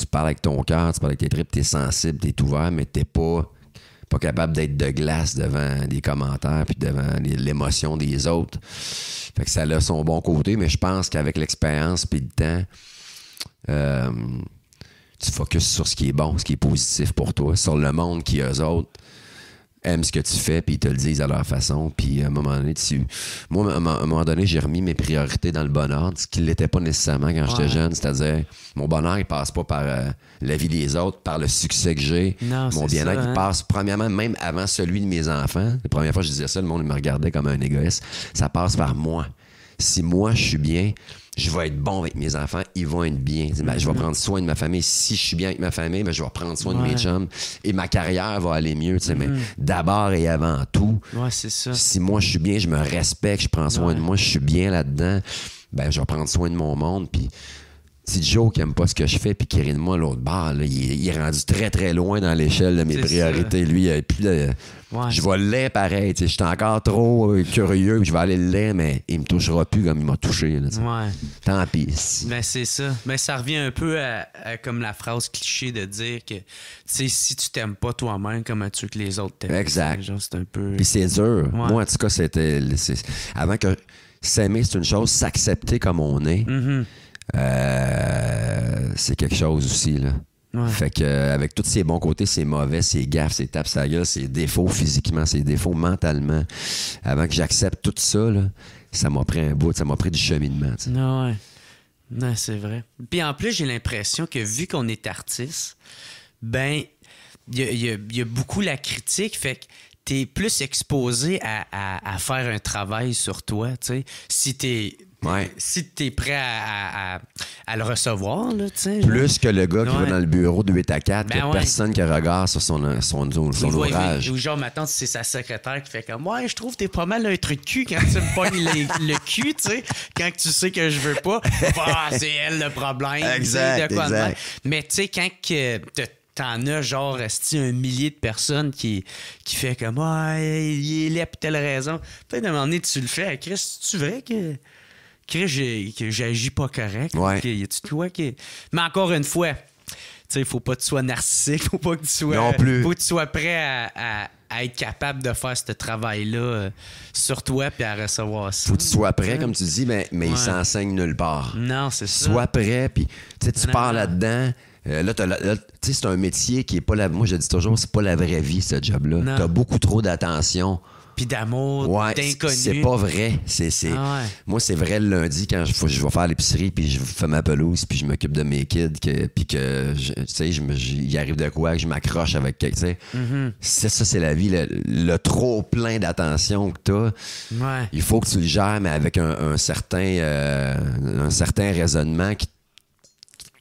parles avec ton cœur, tu parles avec tes tripes, t'es sensible, t'es ouvert, mais t'es pas capable d'être de glace devant des commentaires puis devant l'émotion des autres. Fait que ça a son bon côté, mais je pense qu'avec l'expérience puis le temps, tu focuses sur ce qui est bon, ce qui est positif pour toi, sur le monde qui, eux autres, aiment ce que tu fais puis ils te le disent à leur façon. Puis à un moment donné, moi, à un moment donné, j'ai remis mes priorités dans le bonheur, ce qui ne l'était pas nécessairement quand j'étais jeune. C'est-à-dire, mon bonheur, il passe pas par la vie des autres, par le succès que j'ai. Non, mon bien-être, il passe premièrement, même avant celui de mes enfants. La première fois que je disais ça, le monde me regardait comme un égoïste. Ça passe par moi. Si moi, je suis bien, je vais être bon avec mes enfants, ils vont être bien. Je vais prendre soin de ma famille. Si je suis bien avec ma famille, je vais prendre soin de mes chums et ma carrière va aller mieux. Mais d'abord et avant tout, c'est ça. Si moi je suis bien, je me respecte, je prends soin de moi, je suis bien là-dedans, je vais prendre soin de mon monde. Puis si Joe qui aime pas ce que je fais puis qui rit de moi l'autre bord, là, il est rendu très très loin dans l'échelle de mes priorités. Lui, puis je vais l'aider pareil. Je suis encore trop curieux, je vais aller l'aider, mais il me touchera plus comme il m'a touché. Là, tant pis. Ben c'est ça. Mais ça revient un peu à comme la phrase cliché de dire que si tu t'aimes pas toi-même, comment tu veux que les autres t'aiment. Exact. Genre, c'est un peu... Puis c'est dur. Moi, en tout cas, avant que s'aimer, c'est une chose, s'accepter comme on est. C'est quelque chose aussi, là. Fait que avec tous ses bons côtés, ses mauvais, ses gaffes, ses tapes sa gueule, ses défauts physiquement, ses défauts mentalement, avant que j'accepte tout ça, là, ça m'a pris un bout, ça m'a pris du cheminement. Non, c'est vrai. Puis en plus, j'ai l'impression que vu qu'on est artiste, il y a beaucoup la critique, fait que t'es plus exposé à faire un travail sur toi, tu sais. Si t'es prêt à le recevoir, là, tu sais. Plus que le gars qui va dans le bureau de 8 à 4, qu'il n'y a personne qui regarde sur son ouvrage. Ou genre, ma tante, c'est sa secrétaire qui fait comme, je trouve que t'es pas mal un truc de cul quand tu me pognes le cul, tu sais, quand tu sais que je veux pas. C'est elle le problème. Exact. Mais tu sais, quand t'en as genre un millier de personnes qui fait comme il est là pour telle raison. Peut-être à un moment donné, tu le fais à Chris, c'est-tu vrai que j'agis pas correct? Y a-tu toi qui... Mais encore une fois, tu sais, faut pas que tu sois narcissique, faut pas que tu sois... Non plus. Faut que tu sois prêt à être capable de faire ce travail-là sur toi puis à recevoir ça. Faut que tu sois prêt, comme tu dis, mais il s'enseigne nulle part. Non, c'est ça. Sois prêt, puis tu pars là-dedans. Là, c'est un métier qui est pas moi je dis toujours, c'est pas la vraie vie, ce job-là. T'as beaucoup trop d'attention. Puis d'amour, d'inconnu. C'est pas vrai. Moi, c'est vrai le lundi quand je vais faire l'épicerie, puis je fais ma pelouse, puis je m'occupe de mes kids, puis que il arrive de quoi, que je m'accroche avec quelqu'un. Ça, c'est la vie. Le trop plein d'attention que t'as. Il faut que tu le gères, mais avec un certain raisonnement qui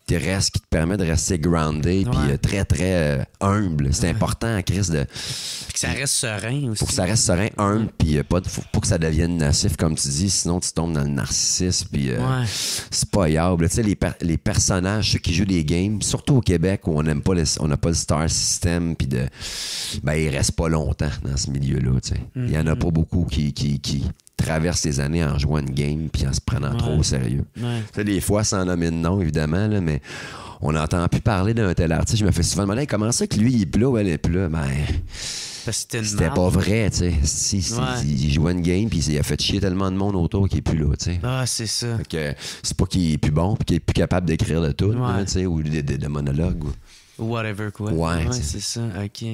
te permet de rester grounded puis très, très humble. C'est important, Chris, de... Puis que ça reste serein aussi. Faut que ça reste serein, humble, puis faut pas que ça devienne nocif, comme tu dis, sinon tu tombes dans le narcissisme, puis c'est pas viable. Tu sais, les personnages, ceux qui jouent des games, surtout au Québec, où on n'a pas le star system, puis ils restent pas longtemps dans ce milieu-là, tu sais. Il y en a pas beaucoup qui traverse les années en jouant une game puis en se prenant trop au sérieux. Des fois, sans nommer de nom, évidemment, là, mais on n'entend plus parler d'un tel artiste. Je me fais souvent demander comment ça que lui, il est plus là ou elle est plus là? C'était pas vrai, tu sais. Il jouait une game puis il a fait chier tellement de monde autour qu'il est plus là, tu sais. C'est ça. Fait que c'est pas qu'il est plus bon puis qu'il est plus capable d'écrire de tout, tu sais, ou de monologues. Whatever, quoi. C'est ça, OK.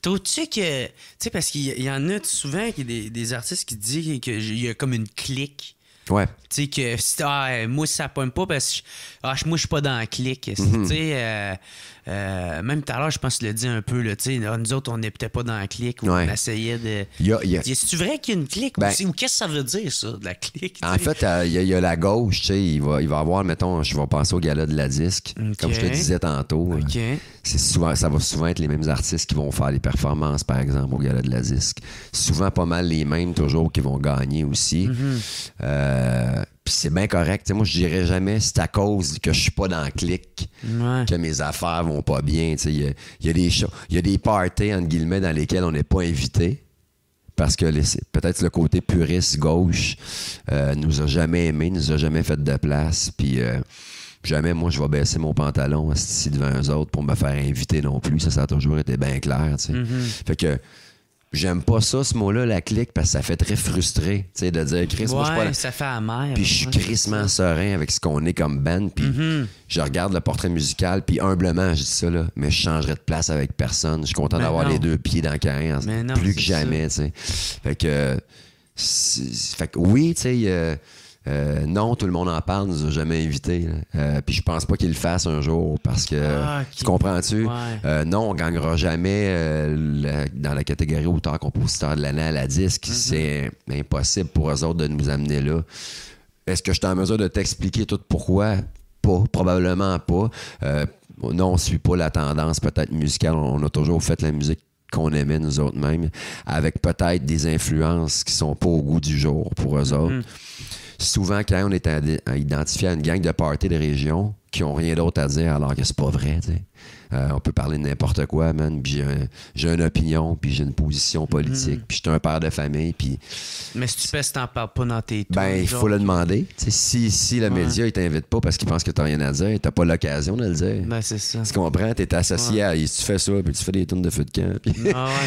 Trouves-tu que... Tu sais, parce qu'il y en a souvent des artistes qui disent qu'il y a comme une clique Ouais. Tu sais, que moi, ça pogne pas parce que moi, je suis pas dans le clic. Tu sais, même tout à l'heure, je pense que tu l'as dit un peu, là, tu sais, nous autres, on n'est peut-être pas dans le clic. On essayait de. Est-ce vrai qu'il y a une clique aussi? Ou qu'est-ce que ça veut dire, ça, de la clique? En fait, il y a la gauche, tu sais, il va avoir, mettons, je vais penser au gala de la disque, comme je te disais tantôt. Ça va souvent être les mêmes artistes qui vont faire les performances, par exemple, au gala de la disque. Souvent pas mal les mêmes, toujours, qui vont gagner aussi. Puis c'est bien correct. T'sais, moi, je dirais jamais c'est à cause que je suis pas dans le clic que mes affaires vont pas bien. Il y a des parties, entre guillemets, dans lesquelles on n'est pas invité. Parce que peut-être le côté puriste gauche nous a jamais aimés, nous a jamais fait de place. Puis jamais, moi, je vais baisser mon pantalon ici devant eux autres pour me faire inviter non plus. Ça a toujours été bien clair. Fait que j'aime pas ça, ce mot-là, la clique, parce que ça fait très frustré, tu sais, de dire Chris, moi, je suis pas là. Ça fait amer. Puis je suis crissement serein avec ce qu'on est comme band, puis je regarde le portrait musical, puis humblement, je dis ça, là, mais je changerais de place avec personne. Je suis content d'avoir les deux pieds dans le carré, plus que jamais, tu sais. Fait que oui, tu sais, non, tout le monde en parle, nous a jamais invités. Puis je pense pas qu'il le fasse un jour parce que, tu comprends-tu? Non, on gagnera jamais dans la catégorie auteur-compositeur de l'année à la disque. C'est impossible pour eux autres de nous amener là. Est-ce que je suis en mesure de t'expliquer tout pourquoi? Pas, probablement pas. Non, on suit pas la tendance peut-être musicale. On a toujours fait la musique qu'on aimait nous autres mêmes, avec peut-être des influences qui sont pas au goût du jour pour eux autres. Souvent, quand on est identifié à une gang de party de région qui ont rien d'autre à dire alors que c'est pas vrai, tu sais. On peut parler de n'importe quoi, man, puis j'ai une opinion, puis j'ai une position politique, puis je suis un père de famille, puis... Mais si tu pèses, t'en parles pas dans tes tours. Il faut le demander. Si le média, il t'invite pas parce qu'il pense que t'as rien à dire, t'as pas l'occasion de le dire. C'est ça. Tu comprends? T'es associé à... Tu fais ça, puis tu fais des tournes de feu de camp, puis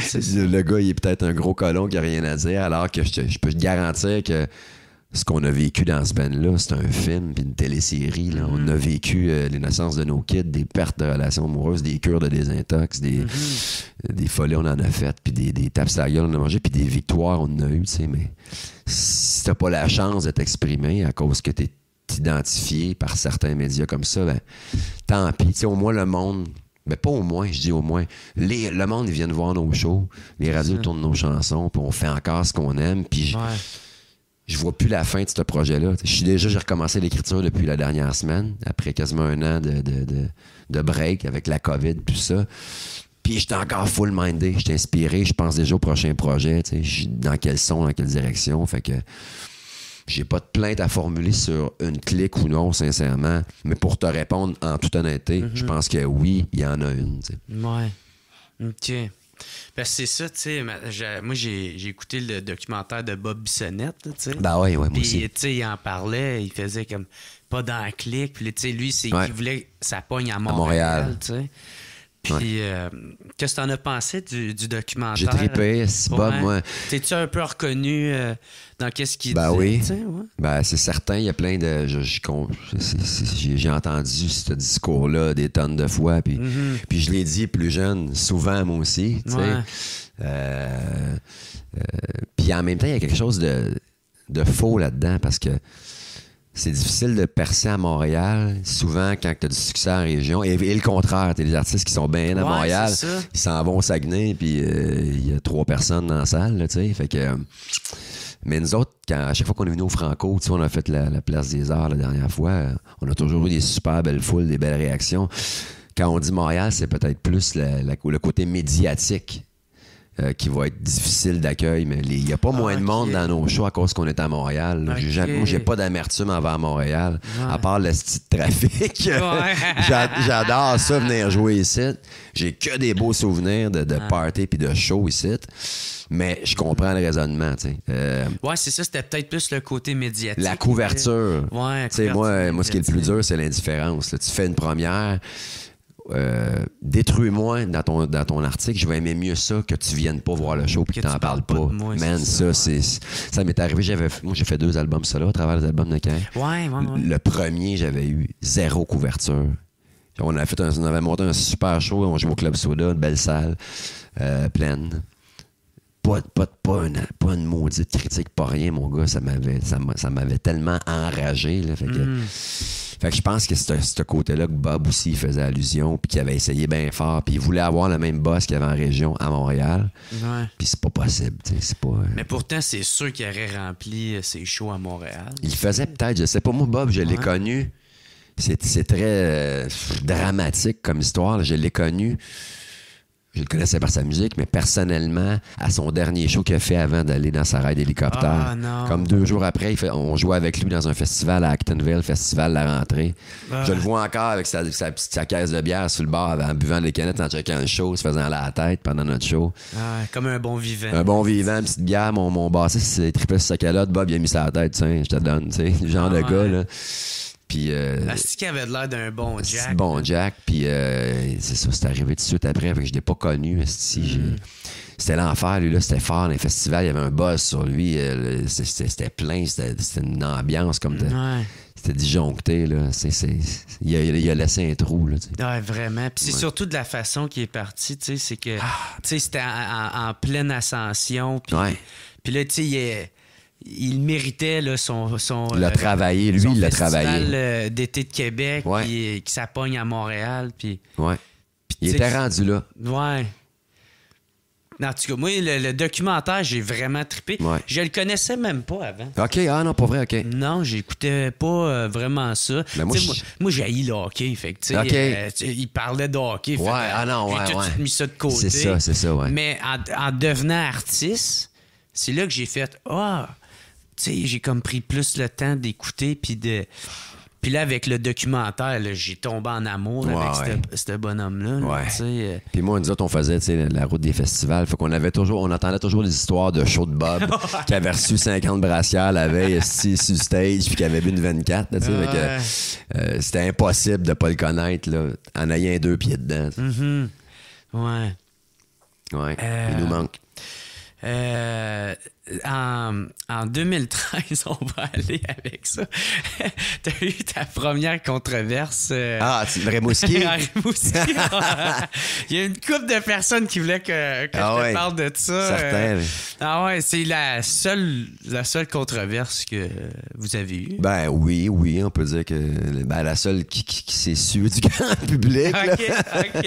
c'est ça. Le gars, il est peut-être un gros colon qui a rien à dire, alors que je peux te garantir que ce qu'on a vécu dans ce band-là, c'est un film puis une télésérie. Là. On a vécu les naissances de nos kids, des pertes de relations amoureuses, des cures de désintox, des folies, on en a fait, puis des tapes sur la gueule, on a mangé, puis des victoires, on en a eu, tu sais. Mais si t'as pas la chance de t'exprimer à cause que t'es identifié par certains médias comme ça, ben tant pis. Tu sais, au moins le monde... Mais pas au moins, je dis au moins. Le monde, ils viennent voir nos shows, les radios tournent nos chansons, puis on fait encore ce qu'on aime, puis... Je vois plus la fin de ce projet-là. J'ai recommencé l'écriture depuis la dernière semaine, après quasiment un an de break avec la COVID, tout ça. Puis j'étais encore full mindé, j'étais inspiré, je pense déjà au prochain projet, dans quel son, dans quelle direction. Fait que j'ai pas de plainte à formuler sur une clique ou non, sincèrement. Mais pour te répondre en toute honnêteté, je pense que oui, il y en a une. T'sais. Ouais. OK. Ben c'est ça, tu sais. Moi, j'ai écouté le documentaire de Bob Bissonnette, tu sais. Oui, moi aussi. Puis, tu sais, il en parlait, il faisait comme pas dans la clique. Puis, tu sais, lui, c'est qu'il voulait que ça pogne à Montréal, tu sais. Puis, qu'est-ce que t'en as pensé du documentaire? J'ai trippé, c'est Bob, moi. T'es-tu un peu reconnu dans qu'est-ce qu'il dit? Oui. C'est certain, il y a plein de... J'ai entendu ce discours-là des tonnes de fois, puis je l'ai dit plus jeune, souvent, moi aussi, tu sais. Puis en même temps, il y a quelque chose de faux là-dedans, parce que c'est difficile de percer à Montréal, souvent quand tu as du succès en région. Et le contraire, tu as des artistes qui sont bien à Montréal, ils s'en vont au Saguenay, puis il y a 3 personnes dans la salle, tu sais. Fait que... mais nous autres, à chaque fois qu'on est venu au Franco, tu sais, on a fait la Place des Arts la dernière fois, on a toujours eu des super belles foules, des belles réactions. Quand on dit Montréal, c'est peut-être plus le côté médiatique qui va être difficile d'accueil, mais il n'y a pas moins de monde dans nos shows à cause qu'on est à Montréal. Moi, j'ai pas d'amertume envers Montréal, à part le style de trafic. J'adore ça, venir jouer ici. J'ai que des beaux souvenirs de party puis de show ici. Mais je comprends le raisonnement, tu sais. C'est ça, c'était peut-être plus le côté médiatique. La couverture. Tu sais, moi, ce qui est le plus dur, c'est l'indifférence. Là. Tu fais une première... détruis-moi dans ton article, je vais aimer mieux ça que tu viennes pas voir le show et que t'en parles pas. Moi, man, ça m'est arrivé, moi j'ai fait 2 albums solo à travers les albums de Caen. Le premier, j'avais eu 0 couverture. On avait monté un super show, on jouait au Club Soda, une belle salle, pleine. pas une maudite critique, pas rien, mon gars. Ça m'avait tellement enragé. Là, fait que je pense que c'est ce côté-là que Bob aussi faisait allusion, puis qu'il avait essayé bien fort, puis il voulait avoir le même boss qu'il y avait en région à Montréal. Ouais. Puis c'est pas possible. C'est pas, Mais pourtant, c'est sûr qu'il aurait rempli ses shows à Montréal. Il faisait peut-être, je sais pas. Moi, Bob, je l'ai connu. C'est très dramatique comme histoire. Là. Je l'ai connu. Je le connaissais par sa musique, mais personnellement, à son dernier show qu'il a fait avant d'aller dans sa ride d'hélicoptère. Comme 2 jours après, on jouait avec lui dans un festival à Actonville, Festival La Rentrée. Je le vois encore avec sa caisse de bière sur le bar, en buvant des canettes, en checkant le show, se faisant la tête pendant notre show. Comme un bon vivant. Un bon vivant, une petite bière. Mon bassiste s'est triplé sur sa calotte. Bob, il a mis sa tête, tiens, je te donne, tu sais, le genre de gars, là. Puis, Asti qui avait l'air d'un bon Jack. Bon Jack, puis c'est ça, c'est arrivé tout de suite après, fait que je l'ai pas connu. C'était l'enfer, lui, là, c'était fort dans les festivals, il y avait un buzz sur lui, c'était plein, c'était une ambiance comme c'était disjoncté, là. Il a laissé un trou, là. Ouais, vraiment. Puis c'est surtout de la façon qu'il est parti, tu sais, c'est que, tu sais, c'était en pleine ascension, puis là, tu sais, il méritait là, son il a travaillé, lui, il l'a travaillé. D'été de Québec, qui s'appogne à Montréal. Puis, il était rendu là. Ouais. En tout cas, moi, le documentaire, j'ai vraiment trippé. Je le connaissais même pas avant. OK, non, pas vrai, OK. Non, j'écoutais pas vraiment ça. Ben moi, j'ai le hockey. Fait que, il parlait de hockey. J'ai tout de suite mis ça de côté. C'est ça, ouais. Mais en devenant artiste, c'est là que j'ai fait tu sais, j'ai comme pris plus le temps d'écouter, puis là, avec le documentaire, là, j'ai tombé en amour avec ce bonhomme-là. Puis moi, nous autres, on faisait la route des festivals. Fait qu'on on entendait toujours les histoires de show de Bob qui avait reçu 50 brassières la veille sur stage puis qui avait bu une 24. Là, fait que, c'était impossible de pas le connaître là, en ayant 2 pieds dedans. Ouais. Il nous manque. En 2013, on va aller avec ça. T'as eu ta première controverse. C'est Rimouski? À Rimouski. Il y a une couple de personnes qui voulaient que je te parle de ça. Certain. C'est la seule controverse que vous avez eue. Ben oui, on peut dire que la seule qui s'est sue du grand public. OK.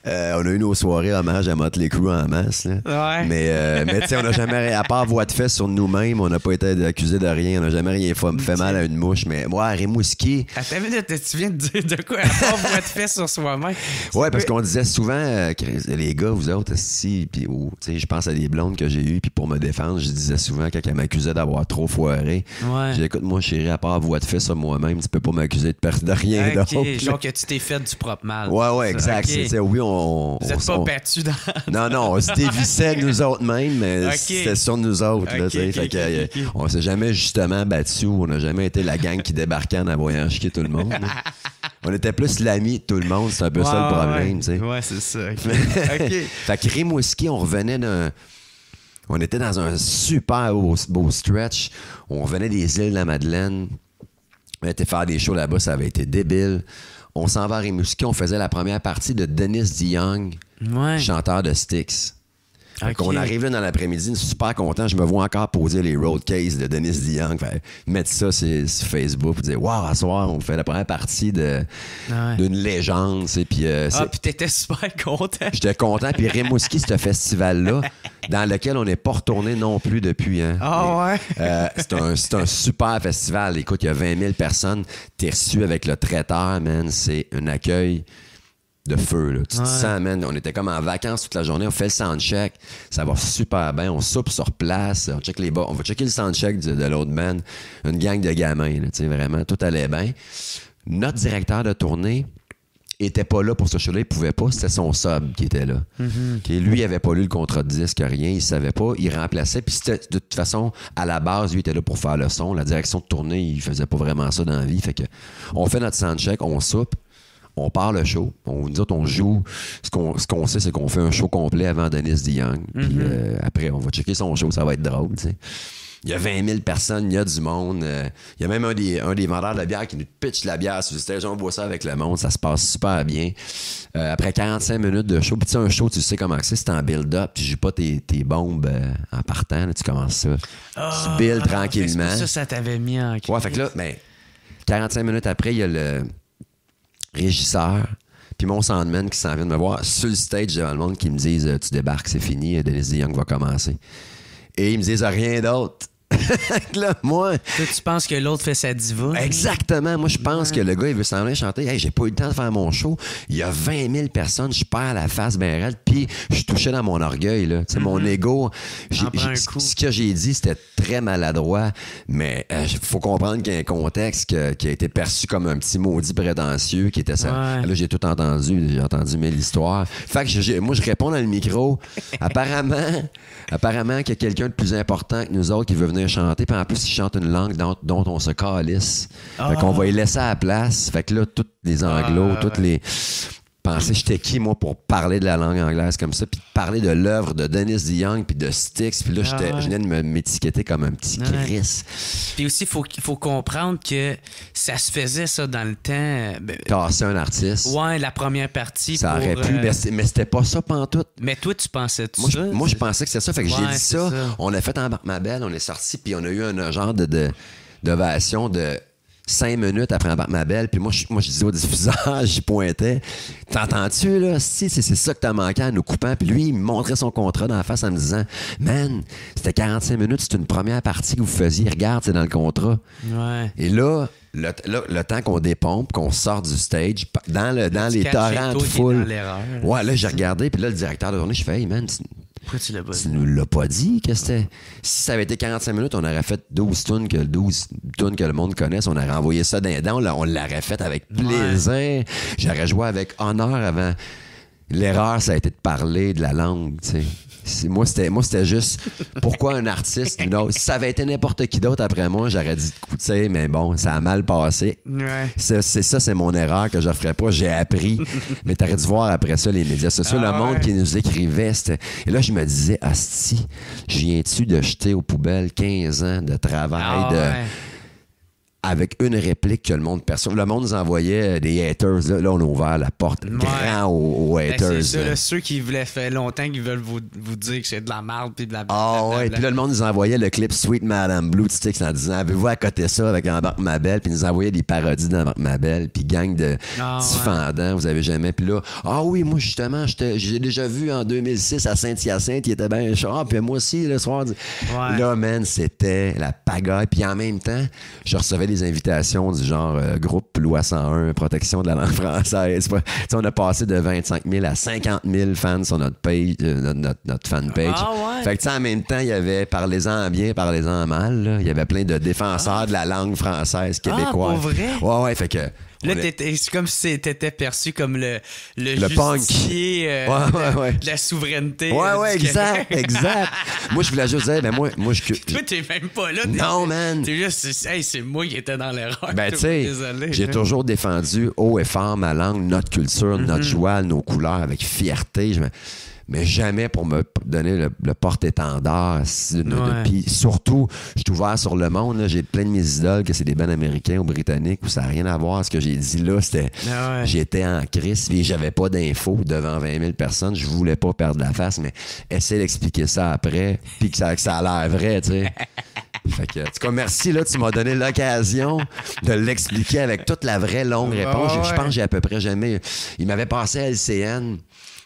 On a eu nos soirées hommage à Motley Crue en masse. Là. Mais tu sais, on n'a jamais, à part voix de fait sur nous-mêmes, on n'a pas été accusé de rien. On n'a jamais rien fait mal à une mouche. Mais moi, à Rimouski... Attends une minute, tu viens de dire de quoi? À part voix de fait sur soi-même. Ouais, parce qu'on disait souvent, les gars, vous autres, puis je pense à des blondes que j'ai eues, puis pour me défendre, je disais souvent, quand elles m'accusaient d'avoir trop foiré, je disais, écoute, moi, chérie, à part voix de fait sur moi-même, tu peux pas m'accuser de rien d'autre. Genre que tu t'es fait du propre mal. Ouais, exact. Oui, vous êtes pas battus dans... Non, on se dévissait nous autres mêmes, mais c'était sur nous autres. Là, on s'est jamais justement battus, on n'a jamais été la gang qui débarquait en envoyant chier tout le monde. On était plus l'ami de tout le monde, c'est un peu ça le problème. Ouais, c'est ça. Fait que Rimouski, on était dans un super beau stretch. On revenait des îles de la Madeleine. On était faire des shows là-bas, ça avait été débile. On s'en va à Rimouski, on faisait la première partie de Dennis DeYoung, chanteur de Styx. On arrive là dans l'après-midi, super content. Je me vois encore poser les road cases de Dennis DeYoung. Mettre ça sur Facebook et dire waouh, à soir, on fait la première partie d'une légende. Puis t'étais super content. J'étais content. Puis Rimouski, ce festival-là, dans lequel on n'est pas retourné non plus depuis. C'est un super festival. Écoute, il y a 20 000 personnes. T'es reçu avec le traiteur, man. C'est un accueil de feu, là. Tu te sens, man, on était comme en vacances toute la journée, on fait le soundcheck, ça va super bien, on soupe sur place, on check les bas, on va checker le soundcheck de l'autre band, une gang de gamins, tu sais, vraiment, tout allait bien. Notre directeur de tournée était pas là pour ce show-là, il pouvait pas, c'était son sub qui était là. Lui, il avait pas lu le contrat de disque, rien, il savait pas, il remplaçait, puis c'était, de toute façon, à la base, lui était là pour faire le son, la direction de tournée, il faisait pas vraiment ça dans la vie, fait que on fait notre soundcheck, on soupe, on part le show. Nous autres, on joue. Ce qu'on sait, c'est qu'on fait un show complet avant Dennis DeYoung. Puis après, on va checker son show. Ça va être drôle, tu sais. Il y a 20 000 personnes, il y a du monde. Il y a même un des vendeurs de bière qui nous pitch la bière sur le stage. On voit ça avec le monde. Ça se passe super bien. Après 45 minutes de show, puis tu sais, un show, tu sais comment c'est en build-up. Tu joues pas tes bombes en partant. Là, tu commences ça. Tu builds tranquillement. Ça t'avait mis en crise. Ouais, fait que là, 45 minutes après, il y a le régisseur puis mon soundman qui s'en vient de me voir sur le stage devant le monde qui me disent tu débarques, c'est fini, Dennis DeYoung va commencer. Et ils me disent rien d'autre. Là, moi. Toi, tu penses que l'autre fait sa diva? Exactement. Moi, je pense que le gars, il veut s'en aller chanter. Hey, j'ai pas eu le temps de faire mon show. Il y a 20 000 personnes. Je perds la face bien raide. Puis, je suis touché dans mon orgueil. Là. Mon ego. Ce que j'ai dit, c'était très maladroit. Mais il faut comprendre qu'il y a un contexte qui a été perçu comme un petit maudit prétentieux qui était ça. Ouais. Là, j'ai tout entendu. J'ai entendu 1000 histoires. Fait que moi, je réponds dans le micro. Apparemment qu'il y a quelqu'un de plus important que nous autres qui veut venir chanter, puis en plus, il chante une langue dont on se calisse. Fait qu'on va y laisser à la place. Fait que là, tous les anglos, toutes les... Pensez, j'étais qui, moi, pour parler de la langue anglaise comme ça, puis parler de l'œuvre de Dennis DeYoung, puis de Styx, puis là, je venais de m'étiqueter comme un petit Chris. Puis aussi, il faut comprendre que ça se faisait, ça, dans le temps. Casser un artiste. Ouais, la première partie. Ça aurait pu, mais c'était pas ça pantoute. Mais toi, tu pensais ça? Moi, je pensais que c'était ça, fait que j'ai dit ça. On a fait Embarque ma belle, on est sorti, puis on a eu un genre d'ovation de 5 minutes après Embarque ma belle, puis moi je disais au diffuseur, j'y pointais. T'entends-tu, là? Si, c'est ça que t'as manqué à nous coupant. Puis lui, il me montrait son contrat dans la face en me disant, man, c'était 45 minutes, c'est une première partie que vous faisiez. Regarde, c'est dans le contrat. Ouais. Et là, le temps qu'on dépompe, qu'on sort du stage, dans les torrents de foule. Ouais, là, j'ai regardé, puis là, le directeur de tournée, je fais, hey, man, pourquoi tu l'as pas dit? Tu nous l'as pas dit que c'était. Si ça avait été 45 minutes, on aurait fait 12 tunes que le monde connaisse. On aurait envoyé ça d'un dent. On l'aurait fait avec plaisir. Ouais. J'aurais joué avec honneur avant. L'erreur, ça a été de parler de la langue, tu sais. Moi, c'était juste pourquoi un artiste. Si ça avait été n'importe qui d'autre après moi, j'aurais dit écoutez, mais bon, ça a mal passé. Ouais. C'est mon erreur que je ne ferais pas. J'ai appris. Mais t'aurais dû voir après ça les médias sociaux, le monde qui nous écrivait. Et là, je me disais, asti, je viens-tu de jeter aux poubelles 15 ans de travail avec une réplique que le monde perçoit. Le monde nous envoyait des haters. Là, on a ouvert la porte grand aux haters. C'est ça, ceux qui voulaient faire longtemps qu'ils veulent vous dire que c'est de la merde puis de la ouais. Puis là, le monde nous envoyait le clip Sweet Madame Blue, tu sais, en disant avez-vous à côté ça avec Embarque ma belle, puis nous envoyait des parodies d'Embarque ma belle, puis gang de petits fendants, vous avez jamais. Puis là, oui, moi, justement, j'ai déjà vu en 2006 à Saint-Hyacinthe, il était bien chaud, puis moi aussi, le soir. Là, man, c'était la pagaille. Puis en même temps, je recevais des invitations du genre groupe Loi 101, protection de la langue française. On a passé de 25 000 à 50 000 fans sur notre page, notre fanpage. Fait que en même temps, il y avait parlez-en bien, parlez-en mal. Là. Il y avait plein de défenseurs de la langue française québécoise. Pour vrai? Ouais, fait que... Là, c'est comme si t'étais perçu comme le justicier de la souveraineté. Ouais, exact. Moi, je voulais juste dire, moi, toi, t'es même pas là. Non, man. T'es juste, c'est moi qui étais dans l'erreur. Ben, tu sais, j'ai toujours défendu haut et fort ma langue, notre culture, notre joie, nos couleurs, avec fierté. Mais jamais pour me donner le porte-étendard. Puis surtout, je suis ouvert sur le monde. Là. J'ai plein de mes idoles que c'est des bands américains ou britanniques où ça n'a rien à voir. Ce que j'ai dit là, c'était... J'étais en crise et j'avais pas d'infos devant 20 000 personnes. Je voulais pas perdre la face, mais essayer d'expliquer ça après puis que ça a l'air vrai, tu sais. Fait que, en tout cas, merci, là, tu m'as donné l'occasion de l'expliquer avec toute la vraie longue réponse. Je pense que j'ai à peu près jamais... Il m'avait passé à LCN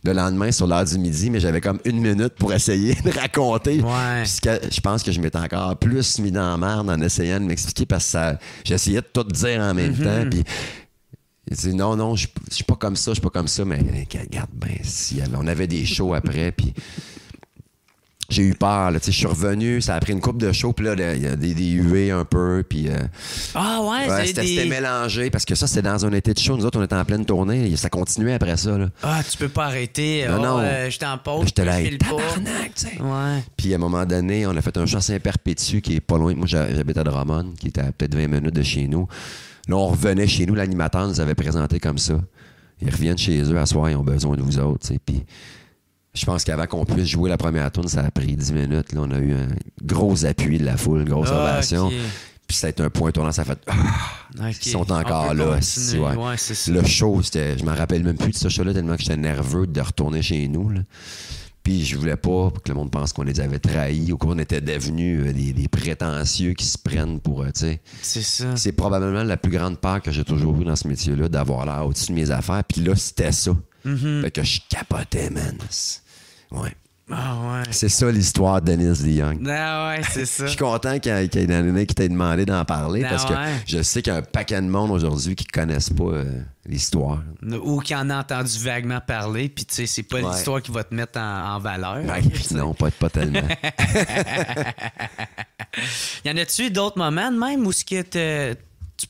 le lendemain sur l'heure du midi, mais j'avais comme 1 minute pour essayer de raconter. Puisque je pense que je m'étais encore plus mis dans la merde en essayant de m'expliquer parce que j'essayais de tout dire en même temps. Puis il dit non, je suis pas comme ça, mais regarde, on avait des shows après, puis j'ai eu peur, là, tu sais, je suis revenu, ça a pris une couple de shows, puis là, il y a des huées un peu, puis... c'était mélangé, parce que ça, c'était dans un été de show, nous autres, on était en pleine tournée, ça continuait après ça, là. Tu peux pas arrêter, non. J'étais en pause, j'étais là, tabarnak, tu sais. Puis à un moment donné, on a fait un show à Saint-Perpétue, qui est pas loin, moi j'habite à Drummond, qui était à peut-être 20 minutes de chez nous. Là, on revenait chez nous, l'animateur nous avait présenté comme ça. Ils reviennent chez eux à soir, ils ont besoin de vous autres, tu sais, puis... Je pense qu'avant qu'on puisse jouer la première tune, ça a pris 10 minutes. Là, on a eu un gros appui de la foule, une grosse ovation. Okay. Puis ça a été un point tournant, ça a fait okay. Ils sont encore là. Ouais, c'est ça. Le show, je m'en rappelle même plus de ce show-là, tellement que j'étais nerveux de retourner chez nous. Là. Puis je voulais pas que le monde pense qu'on les avait trahis ou qu'on était devenus des prétentieux qui se prennent pour, tu sais. C'est ça. C'est probablement la plus grande peur que j'ai toujours eue dans ce métier-là, d'avoir l'air au-dessus de mes affaires. Puis là, c'était ça. Fait que je capotais, man. Ouais. Ah ouais. C'est ça l'histoire de Dennis DeYoung. Ah ouais, c'est ça. Je suis content qu'il y ait qui t'ait demandé d'en parler parce que je sais qu'il y a un paquet de monde aujourd'hui qui connaissent pas l'histoire. Ou qui en a entendu vaguement parler, puis tu sais, c'est pas l'histoire qui va te mettre en valeur. Ouais, non, pas tellement. Y en a-tu d'autres moments de même où ce que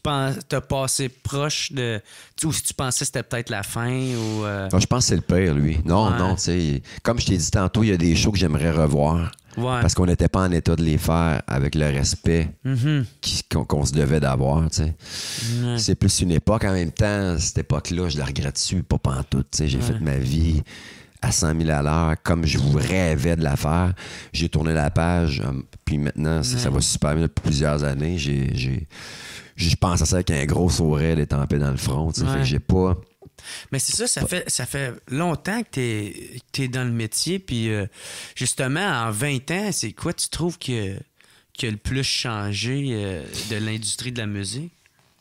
t'as passé proche de... Ou si tu pensais que c'était peut-être la fin ou... Non, je pense que c'est le pire, lui. Non, tu sais, comme je t'ai dit tantôt, il y a des shows que j'aimerais revoir. Ouais. Parce qu'on n'était pas en état de les faire avec le respect qu'on se devait d'avoir, tu sais. C'est plus une époque. En même temps, cette époque-là, je la regrette-tu, pas pantoute, tu sais. J'ai fait ma vie à 100 000 à l'heure, comme je vous rêvais de la faire. J'ai tourné la page, puis maintenant, ça va super bien depuis plusieurs années. Je pense à ça avec un gros sourire étampé dans le front, tu sais. Fait que j'ai pas... Mais c'est ça, ça fait longtemps que t'es dans le métier, puis justement, en 20 ans, c'est quoi tu trouves qui a le plus changé de l'industrie de la musique?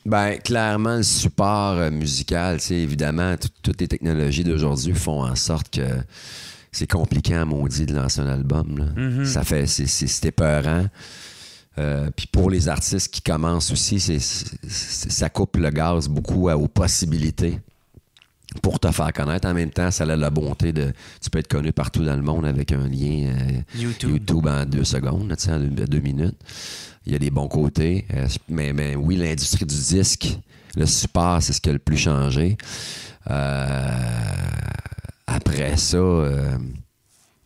Ben, clairement, le support musical, tu sais, évidemment, toutes les technologies d'aujourd'hui font en sorte que c'est compliqué à maudit de lancer un album, là. Ça fait... C'est épeurant. Puis pour les artistes qui commencent aussi, ça coupe le gaz beaucoup aux possibilités pour te faire connaître. En même temps, ça a la bonté de... Tu peux être connu partout dans le monde avec un lien YouTube en 2 secondes, tu sais, en 2 minutes. Il y a des bons côtés. Mais oui, l'industrie du disque, le support, c'est ce qui a le plus changé. Après ça...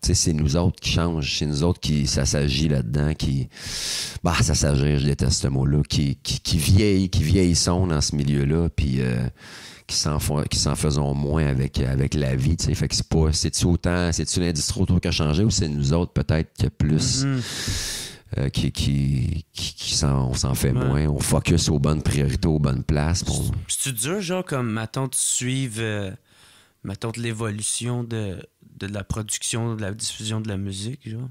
c'est nous autres qui changent, c'est nous autres qui, ça s'agit là-dedans, ça s'agit, je déteste ce mot-là, qui vieillissons dans ce milieu-là, puis qui s'en faisons moins avec la vie, tu sais. Fait que c'est-tu l'industrie autour qui a changé ou c'est nous autres peut-être qui a plus, on s'en fait moins, on focus aux bonnes priorités, aux bonnes places. C'est-tu dur, genre, comme, mettons, tu suives, mettons, l'évolution de la production, de la diffusion de la musique, genre?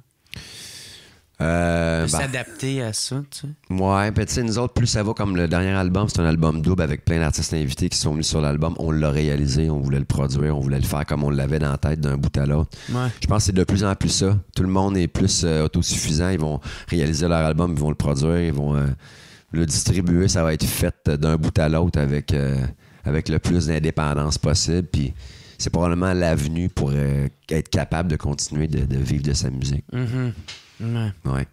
S'adapter à ça, tu sais. Ouais, ben tu sais, nous autres, plus ça va, comme le dernier album, c'est un album double avec plein d'artistes invités qui sont venus sur l'album. On l'a réalisé, on voulait le produire, on voulait le faire comme on l'avait dans la tête d'un bout à l'autre. Ouais. Je pense que c'est de plus en plus ça. Tout le monde est plus autosuffisant. Ils vont réaliser leur album, ils vont le produire, ils vont le distribuer. Ça va être fait d'un bout à l'autre avec le plus d'indépendance possible. Puis c'est probablement l'avenue pour être capable de continuer de vivre de sa musique. Ouais.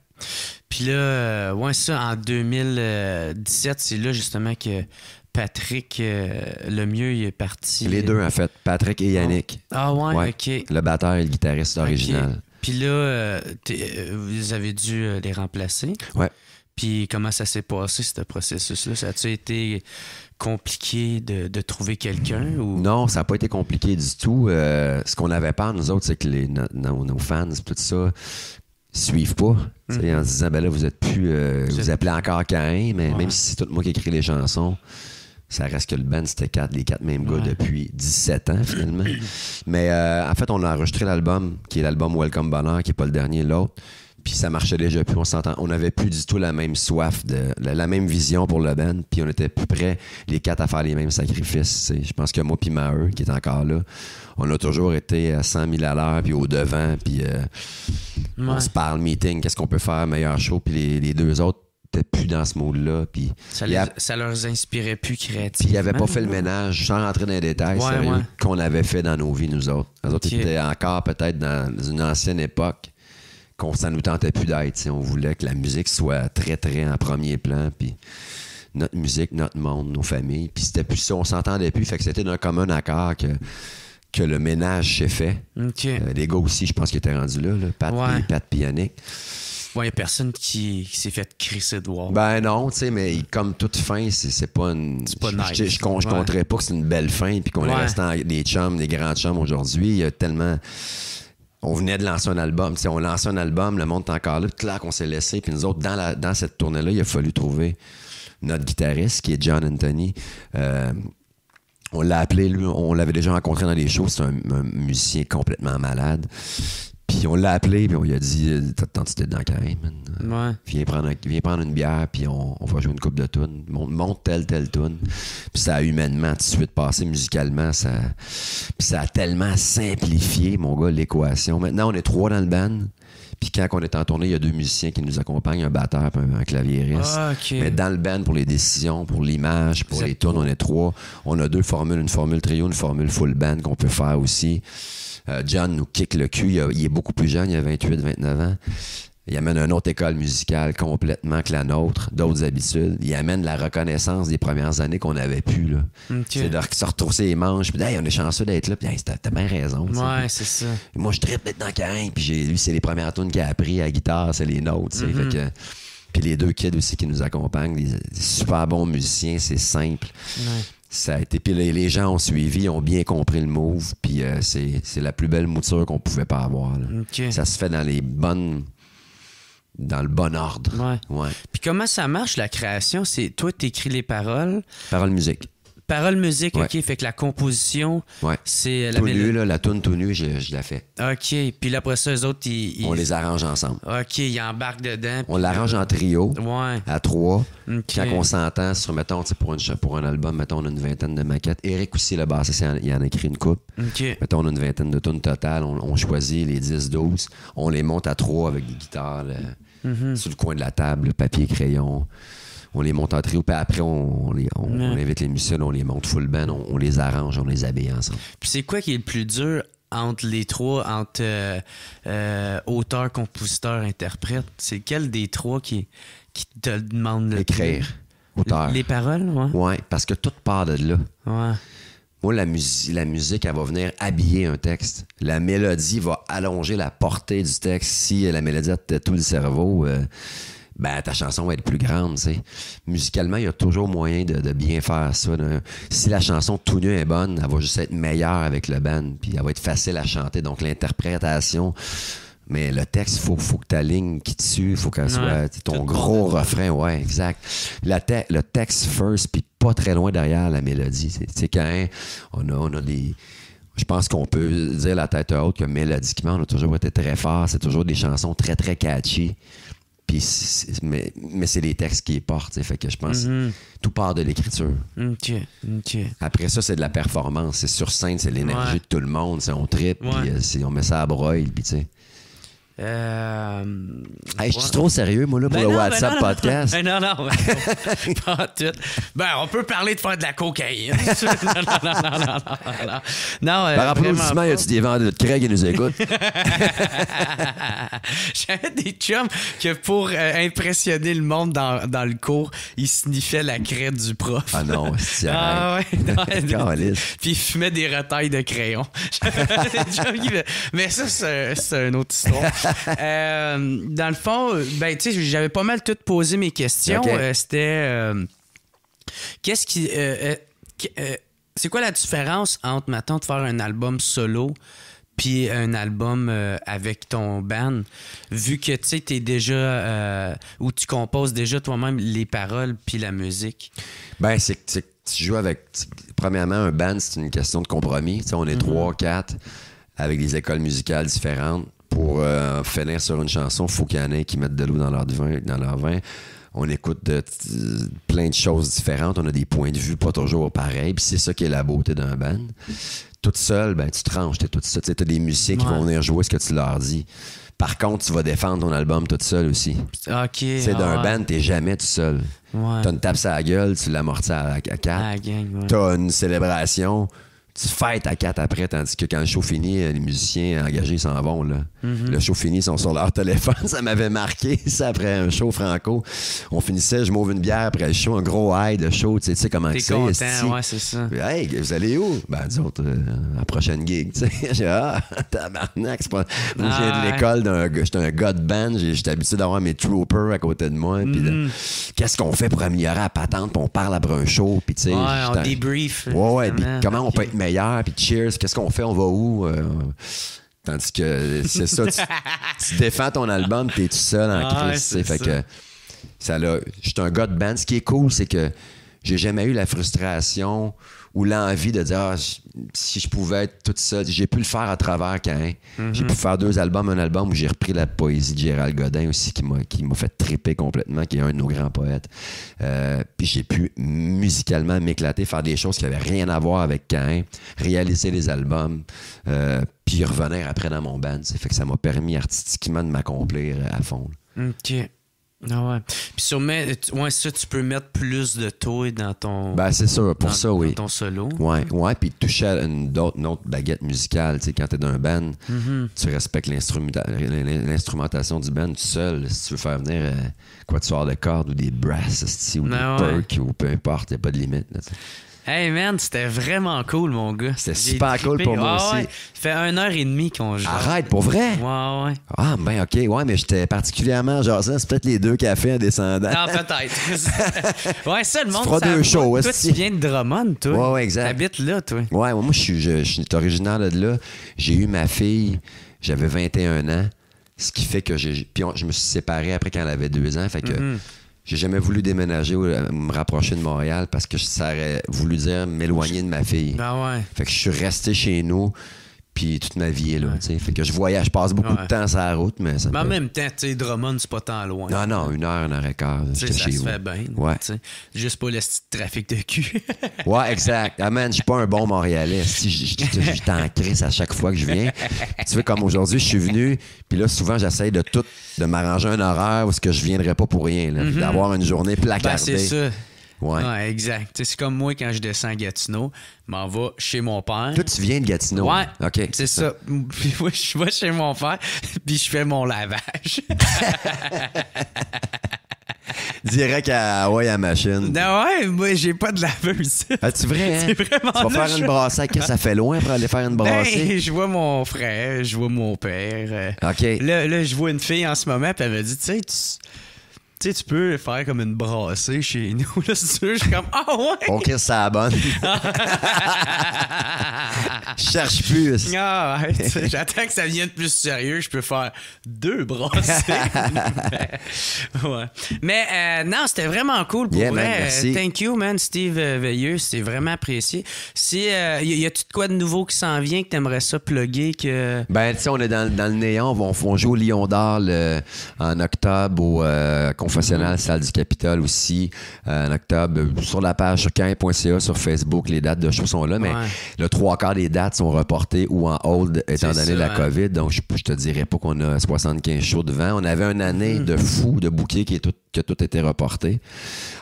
Puis là, ça, en 2017, c'est là justement que Patrick Lemieux il est parti. Les deux, en fait, Patrick et Yannick. Ah ouais, OK. Le batteur et le guitariste original. Okay. Puis là, vous avez dû les remplacer. Ouais. Puis comment ça s'est passé, ce processus-là? Ça a-tu été compliqué de trouver quelqu'un? Ou... Non, ça n'a pas été compliqué du tout. Ce qu'on avait peur, nous autres, c'est que nos fans, tout ça, suivent pas. En se disant, ben là, vous êtes plus... vous appelez encore Caïn, mais même si c'est tout moi qui écris les chansons, ça reste que le band, c'était les quatre mêmes gars depuis 17 ans, finalement. Mais en fait, on a enregistré l'album, qui est l'album Welcome Bonheur, qui n'est pas le dernier, l'autre. Puis ça marchait déjà plus, on n'avait plus du tout la même soif, la même vision pour le band, puis on était plus près, les quatre, à faire les mêmes sacrifices. T'sais. Je pense que moi puis Maheu, qui est encore là, on a toujours été à 100 000 à l'heure, puis au devant, puis on se parle, meeting, qu'est-ce qu'on peut faire, meilleur show, puis les deux autres n'étaient plus dans ce mode-là. Puis ça leur inspirait plus créativement. Puis ils n'avaient pas fait le ménage, sans rentrer dans les détails, sérieux, qu'on avait fait dans nos vies, nous autres. Nous autres étaient encore peut-être dans une ancienne époque, ça nous tentait plus d'être. On voulait que la musique soit très, très en premier plan. Puis notre musique, notre monde, nos familles. Puis c'était plus ça, on s'entendait plus. Fait que c'était d'un commun accord que le ménage s'est fait. Okay. Les gars aussi, je pense qu'ils étaient rendus là, Pat et Yannick. Ouais, il n'y a personne qui s'est fait crisser de voir. Ben non, tu sais, mais comme toute fin, c'est pas une... C'est pas nice. Je compterais pas que c'est une belle fin puis qu'on est resté des chums, des grands chums aujourd'hui. Il y a tellement... on venait de lancer un album. T'sais, on lançait un album, le monde est encore là. Puis là qu'on s'est laissé. Puis nous autres, dans cette tournée-là, il a fallu trouver notre guitariste, qui est John Anthony. On l'a appelé, lui, on l'avait déjà rencontré dans les shows. C'est un musicien complètement malade. Puis on l'a appelé, puis on lui a dit t'attends, tu t'es dans le carré, man. Viens prendre une bière, puis on va jouer une couple de tunes. Monte telle tune. Puis ça a humainement tout de suite passé musicalement. Puis ça a tellement simplifié, mon gars, l'équation. Maintenant, on est 3 dans le band. Puis quand on est en tournée, il y a 2 musiciens qui nous accompagnent, un batteur et un claviériste. Mais dans le band, pour les décisions, pour l'image, pour les tunes, on est 3. On a 2 formules, une formule trio, une formule full band qu'on peut faire aussi. John nous kick le cul. Il est beaucoup plus jeune, il a 28-29 ans. Il amène une autre école musicale complètement que la nôtre, d'autres habitudes. Il amène la reconnaissance des premières années qu'on n'avait plus. Là. C'est de se retrousser les manches. Puis hey, on est chanceux d'être là. Puis hey, t'as bien raison. Ouais, c'est ça. Moi, je trippe d'être dans le carré. Puis lui, c'est les premières tunes qu'il a appris à la guitare, c'est les nôtres. Fait que, puis les 2 kids aussi qui nous accompagnent, des super bons musiciens, c'est simple. Ouais. Ça a été, puis les gens ont suivi, ont bien compris le move, puis c'est la plus belle mouture qu'on pouvait pas avoir. Ça se fait dans le bon ordre. Ouais. Puis comment ça marche, la création? C'est toi, t'écris les paroles? Paroles-musique. Paroles-musique, OK. Fait que la composition, c'est... Tout nu, la toune tout nu, je la fais. OK. Puis là, après ça, eux autres, on les arrange ensemble. OK, ils embarquent dedans. On l'arrange en trio, à 3. Okay. Quand on s'entend sur, mettons, pour un album, mettons, on a une vingtaine de maquettes. Eric aussi, le bassiste, il en a écrit une coupe. Okay. Mettons, on a une vingtaine de tunes totales. On choisit les 10-12. On les monte à 3 avec des guitares sur le coin de la table, le papier, crayon. On les monte en trio, puis après, on invite les musiciens, on les monte full band, on les arrange, on les habille ensemble. Puis c'est quoi qui est le plus dur entre les 3, entre auteur, compositeur, interprète? C'est lequel des 3 qui te demande le Écrire, auteur. Les paroles, Ouais, parce que tout part de là. Ouais. Moi, la musique, elle va venir habiller un texte. La mélodie va allonger la portée du texte. Si la mélodie a tout le cerveau... ta chanson va être plus grande, tu sais. Musicalement, il y a toujours moyen de bien faire ça. Si la chanson tout nu est bonne, elle va juste être meilleure avec le band, puis elle va être facile à chanter. Donc, l'interprétation... Mais le texte, faut que ta ligne qui tue, faut qu'elle soit ton gros refrain. Ouais, exact. Le texte first, puis pas très loin derrière la mélodie. Tu sais, quand on a des... Je pense qu'on peut dire la tête haute que mélodiquement, on a toujours été très fort. C'est toujours des chansons très, très catchy. Mais c'est les textes qui les portent. Fait que je pense que tout part de l'écriture. OK. Après ça, c'est de la performance. C'est sur scène, c'est l'énergie de tout le monde. On trippe, puis on met ça à broil, puis tu sais. Je suis trop sérieux, moi, là, pour le WhatsApp podcast. Non. Pas tout. On peut parler de faire de la cocaïne. Non. Par applaudissement, y a-tu des vendeurs de Craig qui nous écoutent? J'avais des chums que pour impressionner le monde dans le cours, ils sniffaient la craie du prof. Ah non, c'est Puis ils fumaient des retailles de crayon. Mais ça, c'est une autre histoire. Dans le fond, tu sais, j'avais pas mal tout posé mes questions. Okay. C'était qu'est-ce qui c'est quoi la différence entre, mettons, de faire un album solo puis un album avec ton band, vu que tu sais, t'es déjà où tu composes déjà toi-même les paroles puis la musique? C'est que tu joues avec, premièrement, un band, c'est une question de compromis. T'sais, on est 3, 4 avec des écoles musicales différentes. Pour finir sur une chanson, il faut qu'il y en ait qui mettent de l'eau dans leur vin. On écoute plein de choses différentes. On a des points de vue pas toujours pareils. Puis c'est ça qui est la beauté d'un band. Toute seule, tu tranches. T'es toute seule. T'as des musiciens qui vont venir jouer ce que tu leur dis. Par contre, tu vas défendre ton album toute seule aussi. OK. C'est d'un band, t'es jamais tout seul. Ouais. T'as une tape sur la gueule, tu l'amortis à 4. T'as une célébration. Tu fêtes à 4 après, tandis que quand le show finit, les musiciens engagés s'en vont. Là. Le show finit, ils sont sur leur téléphone. Ça m'avait marqué, ça, après un show franco. On finissait, je m'ouvre une bière après le show, un gros high de show. Tu sais comment c'est. T'es content, c'est ça. Puis, hey, vous allez où? Nous autres, la prochaine gig. J'ai tabarnak, c'est pas... Moi, je viens de l'école, j'étais un gars de band, j'étais habitué d'avoir mes troopers à côté de moi. Puis qu'est-ce qu'on fait pour améliorer la patente? Puis on parle après un show. Puis tu sais, on débrief. Ouais, puis comment on peut être meilleur, puis cheers, qu'est-ce qu'on fait, on va où? Tandis que c'est ça, tu défends ton album, t'es tout seul en crise. Fait que je suis un gars de band. Ce qui est cool, c'est que j'ai jamais eu la frustration ou l'envie de dire si je pouvais être tout seul. J'ai pu le faire à travers Caïn. J'ai pu faire 2 albums, un album où j'ai repris la poésie de Gérald Godin aussi qui m'a fait triper complètement, qui est un de nos grands poètes. Puis j'ai pu musicalement m'éclater, faire des choses qui n'avaient rien à voir avec Caïn, réaliser les albums, puis revenir après dans mon band. Fait que ça m'a permis artistiquement de m'accomplir à fond. OK. Ah ouais. Puis sûrement, ça, tu peux mettre plus de toi dans ton... Ben, c'est sûr, pour ça, oui. Dans ton solo. Ouais, puis toucher à une autre baguette musicale. Tu sais, quand t'es d'un band, tu respectes l'instrumentation du band tout seul. Si tu veux faire venir quatuor de cordes ou des brasses, ou des perks, ou peu importe, il n'y a pas de limite. Là, hey man, c'était vraiment cool, mon gars. C'était super cool pour moi aussi. Ouais. Ça fait 1h30 qu'on joue. Arrête, pour vrai? Ouais. Ah, ben ok, ouais, mais j'étais particulièrement genre ça, c'est peut-être les 2 cafés en descendant. Non, peut-être. Ouais, ça, le monde. Tu feras 2 shows toi, tu viens de Drummond, toi. Ouais, exact. T'habites là, toi. Ouais, moi, je suis originaire de là. J'ai eu ma fille, j'avais 21 ans, ce qui fait que puis je me suis séparé après quand elle avait 2 ans, fait que... J'ai jamais voulu déménager ou me rapprocher de Montréal parce que ça aurait voulu dire m'éloigner de ma fille. Ben ouais. Fait que je suis resté chez nous, puis toute ma vie est là. Fait que je voyage, je passe beaucoup de temps sur la route, mais ça en même temps, tu sais, Drummond, c'est pas tant loin. Non, 1h15. Ça chez se vous. fait bien. Ouais. Juste pas le trafic de cul. Ouais, exact. Ah man, je suis pas un bon Montréalais. Si je t'en crisse à chaque fois que je viens. Tu vois, comme aujourd'hui, je suis venu, puis là, souvent, j'essaye de m'arranger un horaire où je viendrais pas pour rien. Là, d'avoir une journée placardée. Ben, c'est ça. Ouais, exact. T'sais, c'est comme moi quand je descends à Gatineau, je m'en vais chez mon père. Toi, tu viens de Gatineau. Ouais, OK. C'est ça. Puis moi, je vais chez mon père, puis je fais mon lavage. Direct à la machine. Non, ouais, moi, j'ai pas de laveuse. C'est vrai, hein? C'est vraiment tu vas faire une brassée. Ça fait loin pour aller faire une brassée? Ben, je vois mon frère, je vois mon père. OK. Là, je vois une fille en ce moment, puis elle me dit, tu sais, tu peux faire comme une brassée chez nous. Là, c'est sûr, je suis comme, ouais! OK, ça abonne. Je cherche plus. Ah, ouais, j'attends que ça vienne plus sérieux. Je peux faire 2 brassées. Ouais. Mais non, c'était vraiment cool pour vrai. Man, merci. Thank you, man, Steve Veilleux. C'était vraiment apprécié. Si, y a-tu de quoi de nouveau qui s'en vient que t'aimerais ça plugger? Ben, tu sais, on est dans le néon. On joue au Lion d'Or en octobre au Confessionnal, salle du Capitole aussi. En octobre, sur la page sur cain.ca, sur Facebook, les dates de show sont là. Mais le 3/4 des dates sont reportées ou en hold étant donné la COVID. Donc, je te dirais pas qu'on a 75 shows devant. On avait une année de fou de bouquets qui a tout été reporté.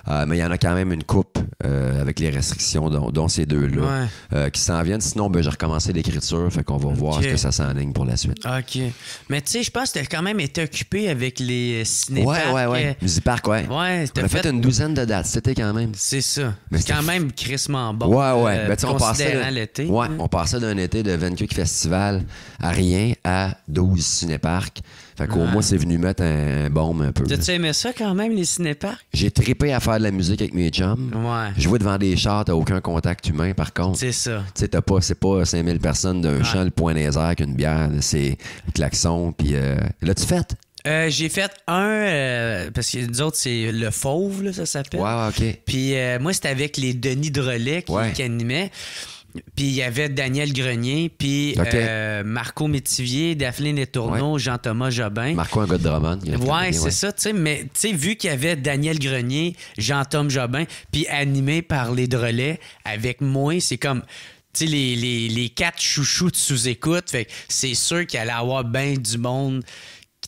Mais il y en a quand même une coupe avec les restrictions, dont ces 2-là, qui s'en viennent. Sinon, j'ai recommencé l'écriture. Fait qu'on va voir ce que ça s'enligne pour la suite. OK. Mais tu sais, je pense que tu as quand même été occupé avec les cinéparks. Ouais. Musipark, ouais. On a fait une 12aine de dates. C'était quand même. C'est ça. C'est quand même crissement bon. Ouais. On passait l'été. Ouais, on passait d'un été de 28 festivals à rien à 12 cinéparks. Fait qu'au moins, c'est venu mettre un baume un peu. T'as-tu aimé ça quand même, les cinéparks? J'ai trippé à faire de la musique avec mes chums. Ouais. Jouer devant des chars, t'as aucun contact humain, par contre. C'est ça. Tu sais, c'est pas 5000 personnes d'un champ, le point des airs qu'une bière. C'est le klaxon, puis l'as-tu fait? J'ai fait parce que nous autres, c'est le Fauve, là, ça s'appelle. Ouais, OK. Puis moi, c'était avec les Denis Drolet qui animaient. Puis il y avait Daniel Grenier, puis Marco Métivier, Daphne Letourneau, Jean-Thomas Jobin. Marco, un gars de Drummond. Ouais, c'est ça, tu sais. Mais tu sais, vu qu'il y avait Daniel Grenier, Jean-Thomas Jobin, puis animé par les Drolets, avec moi, c'est comme... Tu sais, les 4 chouchous de sous-écoute, fait que c'est sûr qu'il allait avoir bien du monde...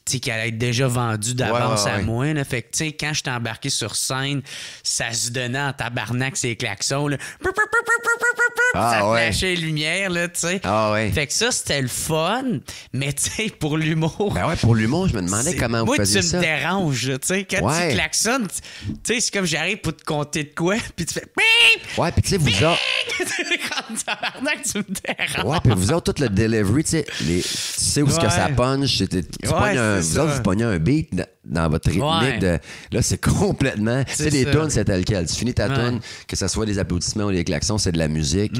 Tu sais, qu'elle allait être déjà vendue d'avance à moi. Là. Fait que, tu sais, quand j'étais embarqué sur scène, ça se donnait en tabarnak ces klaxons. Là. Ça flashait les lumières, là, tu sais. Fait que ça, c'était le fun. Mais, tu sais, pour l'humour... Ben ouais, pour l'humour, je me demandais comment vous faisiez ça. Moi, tu me déranges, tu sais. Quand tu klaxonnes, tu sais, c'est comme j'arrive pour te compter de quoi, puis tu fais... Ouais, puis tu sais, vous autres... Quand tabarnak, tu me déranges. Ouais, puis vous autres, tout le delivery, tu sais, tu sais où est-ce que ça punch. Tu pognes vous pognez un beat dans votre rythmique. Là, c'est complètement... Tu sais, les tunes, c'est tel quel. Tu finis ta tune, que ce soit des applaudissements ou des klaxons, c'est de la musique.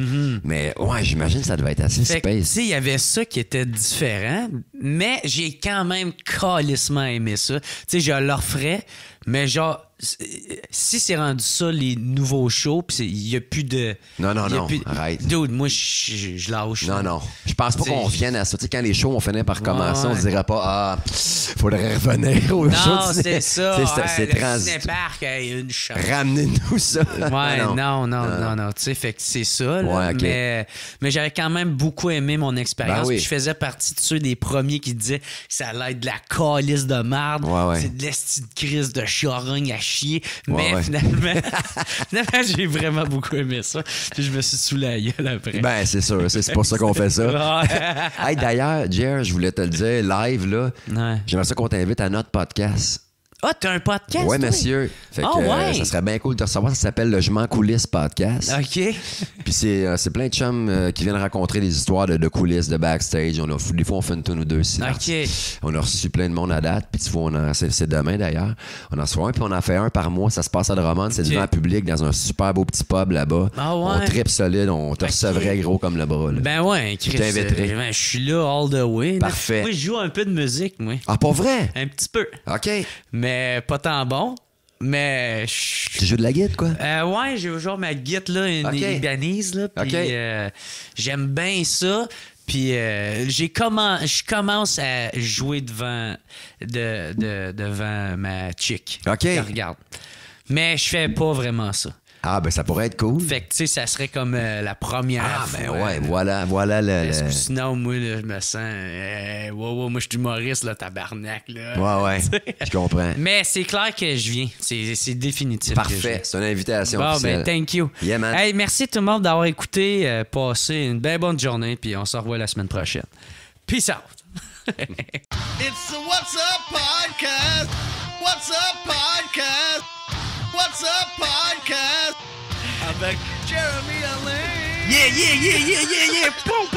Mais ouais, j'imagine que ça devait être assez space. Tu sais, il y avait ça qui était différent, mais j'ai quand même calissement aimé ça. Tu sais, je le referais, mais genre... Si c'est rendu ça, les nouveaux shows, pis il n'y a plus de... Non, arrête. Dude, moi, je lâche. Non. Je pense pas qu'on revienne à ça. Tu sais, quand les shows, on finit par recommencer, on se dirait pas, faudrait revenir aux shows. Non, c'est ça. C'est cinépark, une chance. Ramenez-nous ça. Non. Tu sais, fait que c'est ça. Là, mais j'avais quand même beaucoup aimé mon expérience. Puis je faisais partie de ceux des premiers qui disaient que ça allait être de la calice de marde. C'est de l'esti de crise de charogne à chier. Mais finalement, j'ai vraiment beaucoup aimé ça. Puis je me suis saoulé la gueule après. Ben, c'est sûr. C'est pour ça qu'on fait ça. Hey, d'ailleurs, Jer, je voulais te le dire, live, là, j'aimerais ça qu'on t'invite à notre podcast. Ah, t'as un podcast? Oui, monsieur. Fait que, ça serait bien cool de recevoir. Ça s'appelle le Je m'en coulisse podcast. OK. Puis c'est plein de chums qui viennent raconter des histoires de coulisses, de backstage. Des fois, on fait une tonne ou deux ici. OK. On a reçu plein de monde à date. Puis tu vois, c'est demain d'ailleurs. On en reçoit un, puis on en fait un par mois. Ça se passe à Drummond. C'est devant le public dans un super beau petit pub là-bas. On tripe solide. On te recevrait gros comme le bras. Là. Ben ouais, Chris. Je t'inviterai. Je suis là all the way. Parfait. Moi, je joue un peu de musique, moi. Ah, pas vrai? Un petit peu. OK. Mais pas tant bon. Mais. Tu joues de la guitare, quoi? Ouais, j'ai genre ma guitare, là, une Ibanez, là. Puis j'aime bien ça. Puis je commence à jouer devant ma chick. OK. Regarde. Mais je fais pas vraiment ça. Ah, ben ça pourrait être cool. Fait que, tu sais, ça serait comme la première fois. Ah, ben ouais, voilà Sinon, moi, là, je me sens... moi, je suis humoriste, là, tabarnak, là. Ouais, je comprends. Mais c'est clair que je viens. C'est définitif. Parfait, c'est une invitation officielle. Ben, thank you. Yeah, man. Hey, merci tout le monde d'avoir écouté. Passez une bien bonne journée, puis on se revoit la semaine prochaine. Peace out. It's the What's Up Podcast. What's Up Podcast. What's Up Podcast avec Jeremy Allin. Yeah. Boom.